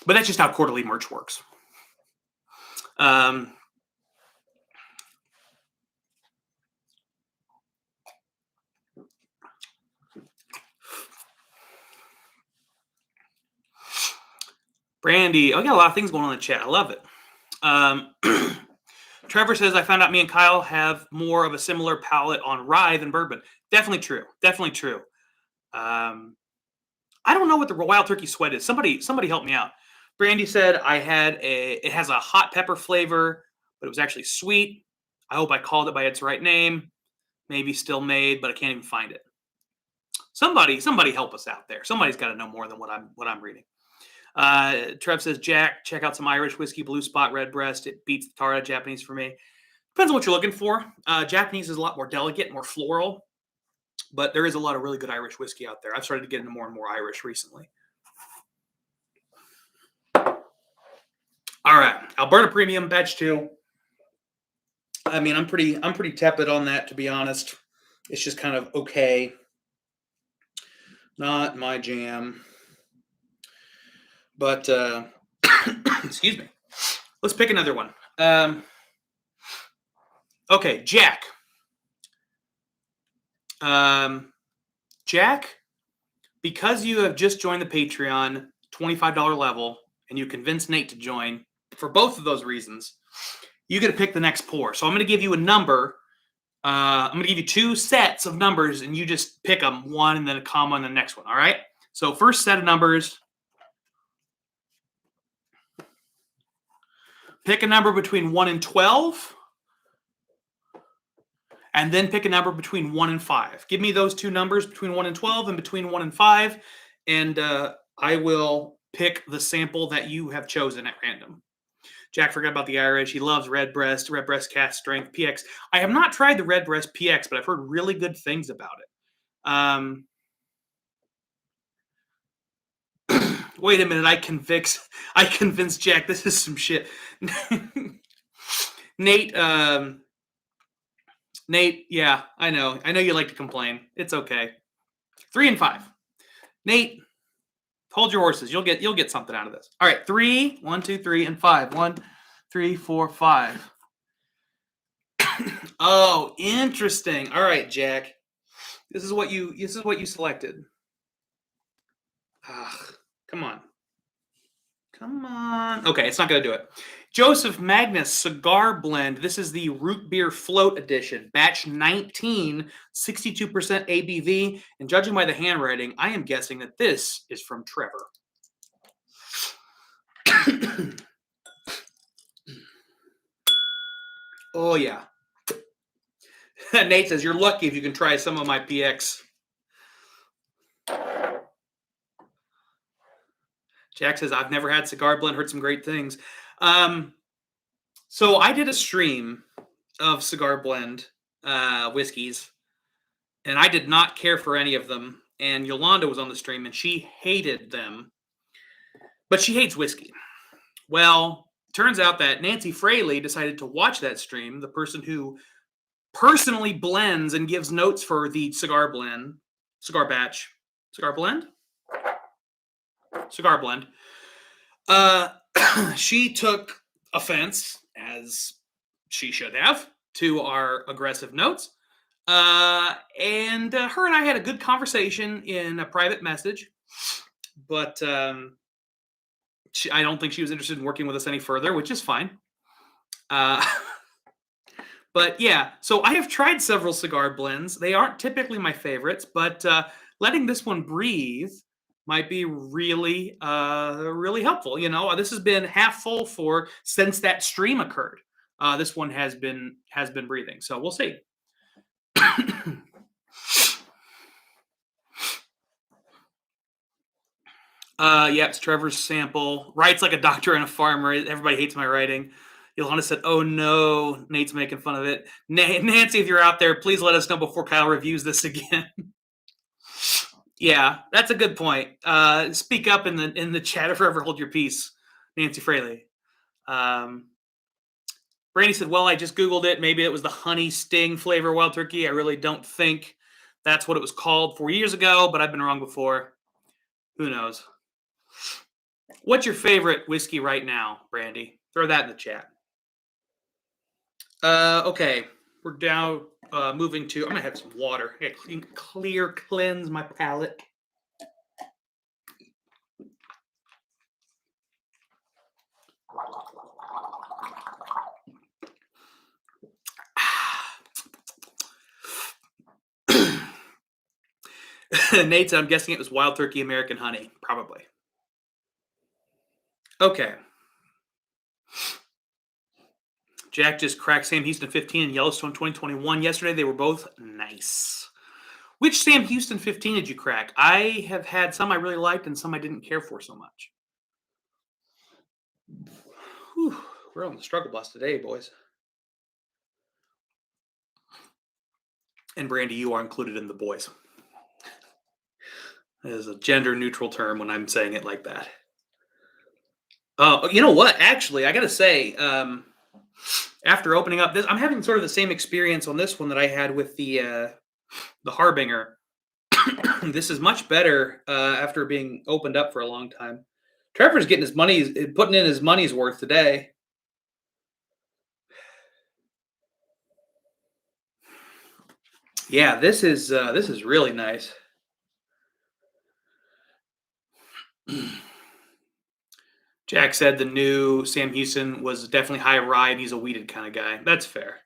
But that's just how quarterly merch works. Brandy, I got a lot of things going on in the chat. I love it. Trevor says, I found out me and Kyle have more of a similar palate on rye than bourbon. Definitely true. Definitely true. I don't know what the Wild Turkey Sweat is. Somebody help me out. Brandy said it has a hot pepper flavor, but it was actually sweet. I hope I called it by its right name. Maybe still made, but I can't even find it. Somebody help us out there. Somebody's got to know more than what I'm reading. Trev says, Jack, check out some Irish whiskey, Blue Spot, Redbreast. It beats the Tara Japanese for me. Depends on what you're looking for. Japanese is a lot more delicate, more floral, but there is a lot of really good Irish whiskey out there. I've started to get into more and more Irish recently. All right, Alberta Premium batch 2. I mean, I'm pretty tepid on that, to be honest. It's just kind of okay. Not my jam. But excuse me. Let's pick another one. Okay, Jack. Jack, because you have just joined the Patreon $25 level and you convinced Nate to join for both of those reasons, you get to pick the next pour. So I'm going to give you a number. I'm going to give you 2 sets of numbers, and you just pick them, one and then a comma on the next one. All right? So first set of numbers. Pick a number between 1 and 12. And then pick a number between 1 and 5. Give me those 2 numbers between 1 and 12 and between 1 and 5. And I will pick the sample that you have chosen at random. Jack forgot about the Irish. He loves Redbreast cast strength, PX. I have not tried the Redbreast PX, but I've heard really good things about it. Wait a minute. I convinced Jack this is some shit. Nate, yeah, I know you like to complain. It's okay. 3 and 5. Nate, hold your horses. You'll get something out of this. All right, 3, 1, 2, 3, and 5. 1, 3, 4, 5. Oh, interesting. All right, Jack. This is what you selected. Come on. Okay, it's not going to do it. Joseph Magnus Cigar Blend. This is the Root Beer Float Edition. Batch 19, 62% ABV. And judging by the handwriting, I am guessing that this is from Trevor. Oh, yeah. Nate says, you're lucky if you can try some of my PX. Jack says, I've never had Cigar Blend, heard some great things. So I did a stream of Cigar Blend whiskeys, and I did not care for any of them. And Yolanda was on the stream, and she hated them. But she hates whiskey. Well, turns out that Nancy Fraley decided to watch that stream, the person who personally blends and gives notes for the cigar blend. She took offense, as she should have, to our aggressive notes. And her and I had a good conversation in a private message. But I don't think she was interested in working with us any further, which is fine. But yeah, so I have tried several cigar blends. They aren't typically my favorites, but letting this one breathe might be really, really helpful. You know, this has been half full since that stream occurred. This one has been breathing, so we'll see. Yeah, it's Trevor's sample. Writes like a doctor and a farmer. Everybody hates my writing. Yolanda said, oh no, Nate's making fun of it. Nancy, if you're out there, please let us know before Kyle reviews this again. Yeah, that's a good point. Speak up in the chat or forever hold your peace, Nancy Fraley. Brandy said, well, I just Googled it. Maybe it was the honey sting flavor Wild Turkey. I really don't think that's what it was called 4 years ago, but I've been wrong before. Who knows? What's your favorite whiskey right now, Brandy? Throw that in the chat. Okay, we're now moving to. I'm gonna have some water. I gotta cleanse my palate. Nate said, I'm guessing it was Wild Turkey American Honey. Probably. Okay. Jack just cracked Sam Houston 15 and Yellowstone 2021 yesterday. They were both nice. Which Sam Houston 15 did you crack? I have had some I really liked and some I didn't care for so much. Whew, we're on the struggle bus today, boys. And Brandy, you are included in the boys. It is a gender-neutral term when I'm saying it like that. You know what? Actually, I gotta say, after opening up this, I'm having sort of the same experience on this one that I had with the Harbinger. This is much better after being opened up for a long time. Trevor's getting his money, putting in his money's worth today. Yeah, this is really nice. Jack said the new Sam Houston was definitely high ride. He's a weeded kind of guy. That's fair.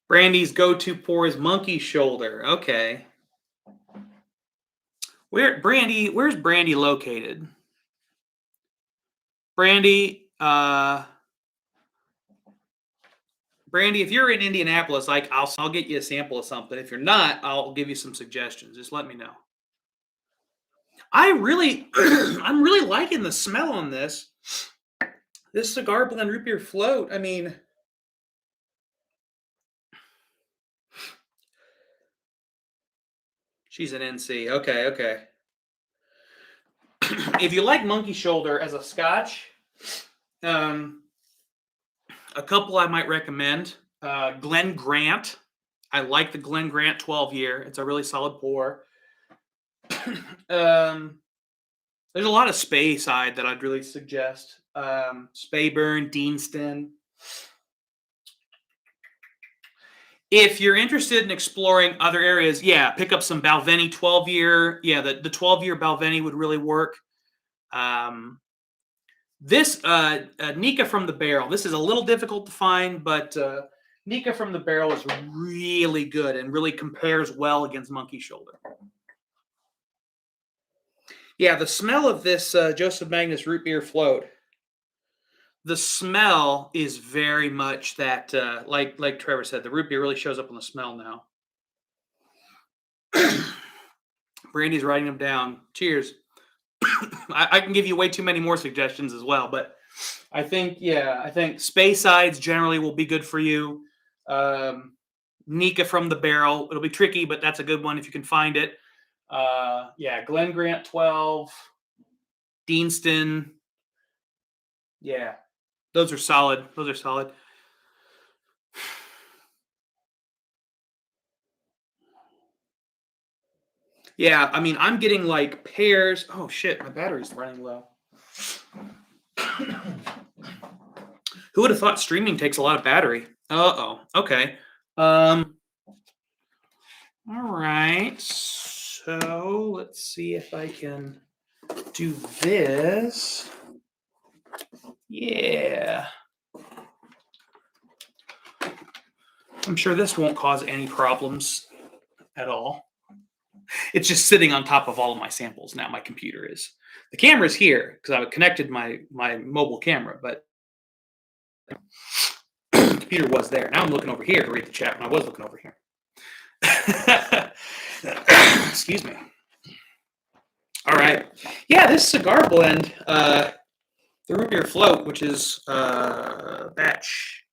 Brandy's go-to pour is monkey shoulder. Okay. Where's Brandy located? Brandy, Brandy, if you're in Indianapolis, like I'll get you a sample of something. If you're not, I'll give you some suggestions. Just let me know. I really, I'm really liking the smell on this. This cigar blend root beer float. I mean, she's an NC. Okay, okay. If you like monkey shoulder as a scotch, a couple I might recommend. Glen Grant. I like the Glen Grant 12 year. It's a really solid pour. There's a lot of Spey side that I'd really suggest. Speyburn, Deanston. If you're interested in exploring other areas, yeah, pick up some Balvenie 12 year. Yeah, the 12 year Balvenie would really work. This Nika from the Barrel. This is a little difficult to find, but Nika from the Barrel is really good and really compares well against Monkey Shoulder. Yeah, the smell of this Joseph Magnus root beer float. The smell is very much that, like Trevor said, the root beer really shows up on the smell now. Brandy's writing them down. Cheers. I can give you way too many more suggestions as well, but I think Spey sides generally will be good for you. Nika from the Barrel, it'll be tricky, but that's a good one if you can find it. Yeah, Glen Grant 12, Deanston. Yeah, those are solid. Those are solid. Yeah, I mean, I'm getting like pairs. Oh shit, my battery's running low. Who would have thought streaming takes a lot of battery? Uh-oh. Okay. All right. So let's see if I can do this. Yeah. I'm sure this won't cause any problems at all. It's just sitting on top of all of my samples now. My computer is. The camera's here because I've connected my mobile camera, but the computer was there. Now I'm looking over here to read the chat when I was looking over here. Excuse me. All right. Yeah, this cigar blend, the root beer float, which is batch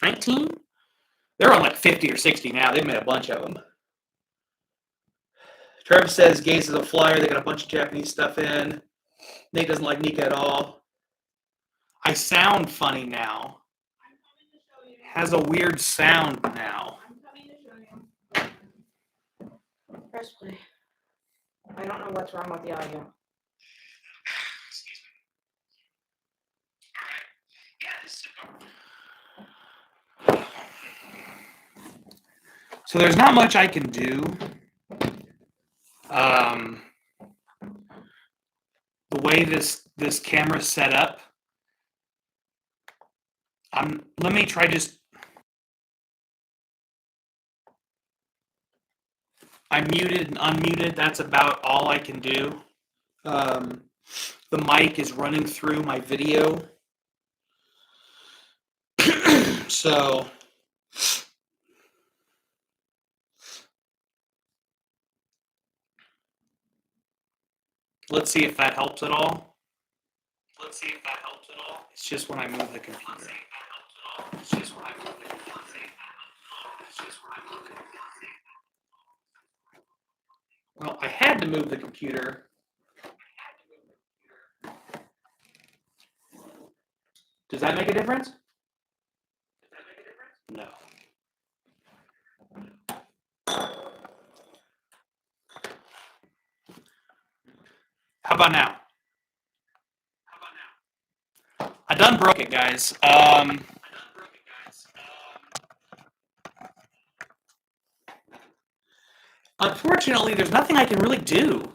19. They're on like 50 or 60 now. They've made a bunch of them. Trevor says Gaze is a flyer. They got a bunch of Japanese stuff in. Nate doesn't like Nika at all. I sound funny now. Has a weird sound now. I'm coming to show you. Press play. I don't know what's wrong with the audio. Excuse me. All right. Yeah, so there's not much I can do. The way this camera's set up, let me try just. I'm muted and unmuted. That's about all I can do. The mic is running through my video. So let's see if that helps at all. It's just when I move the computer. Well, I had to move the computer. Does that make a difference? No. How about now? I done broke it, guys. Unfortunately, there's nothing I can really do.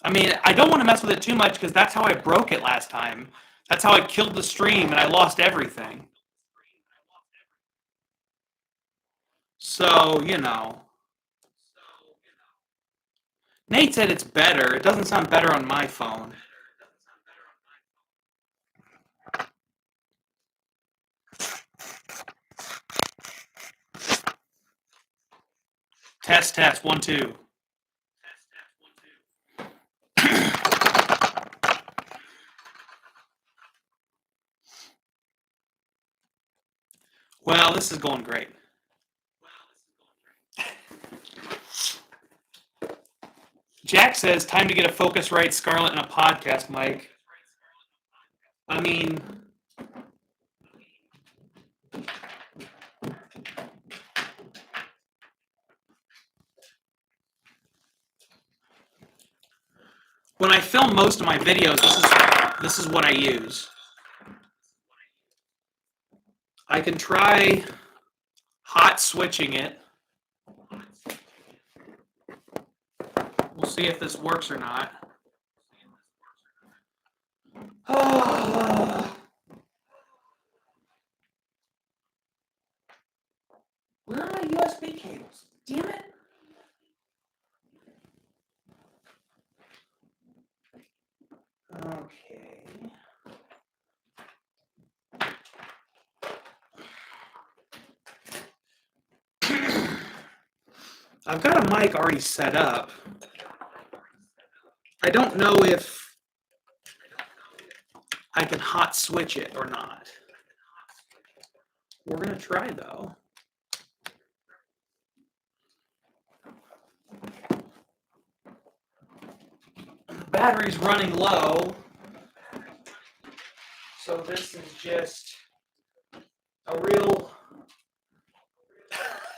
I mean, I don't want to mess with it too much because that's how I broke it last time. That's how I killed the stream and I lost everything. So, you know. Nate said it's better. It doesn't sound better on my phone. Test, test, 1, 2. Well, this is going great. Jack says, time to get a Focusrite Scarlett and a podcast mic. I mean, when I film most of my videos, this is what I use. I can try hot switching it. We'll see if this works or not. Where are my USB cables? Damn it. Okay. I've got a mic already set up. I don't know if I can hot switch it or not. We're going to try, though. The battery's running low. So this is just a real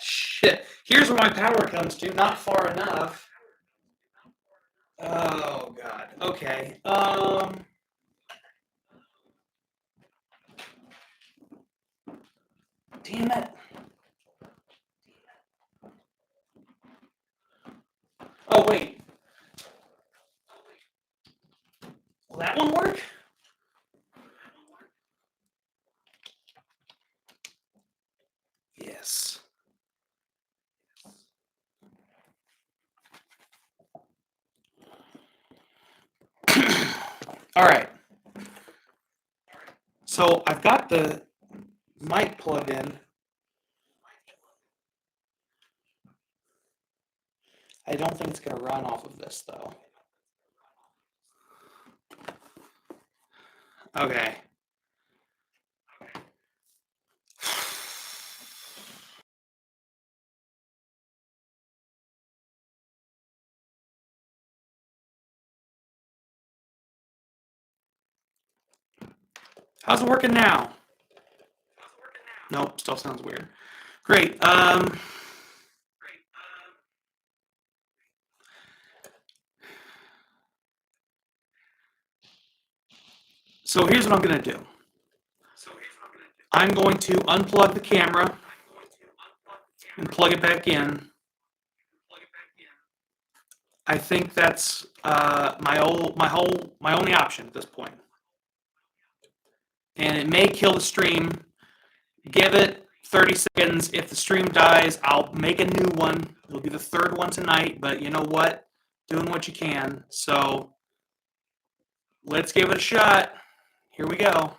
shit. Here's where my power comes to, not far enough. Oh God. Okay. Damn it. Oh wait. Will that one work? Yes. All right. So I've got the mic plugged in. I don't think it's going to run off of this, though. Okay. How's it working now? Nope, still sounds weird. Great. So here's what I'm going to do. I'm going to unplug the camera and plug it back in. I think that's my only option at this point. And it may kill the stream. Give it 30 seconds. If the stream dies, I'll make a new one. It'll be the third one tonight, but you know what? Doing what you can. So let's give it a shot. Here we go.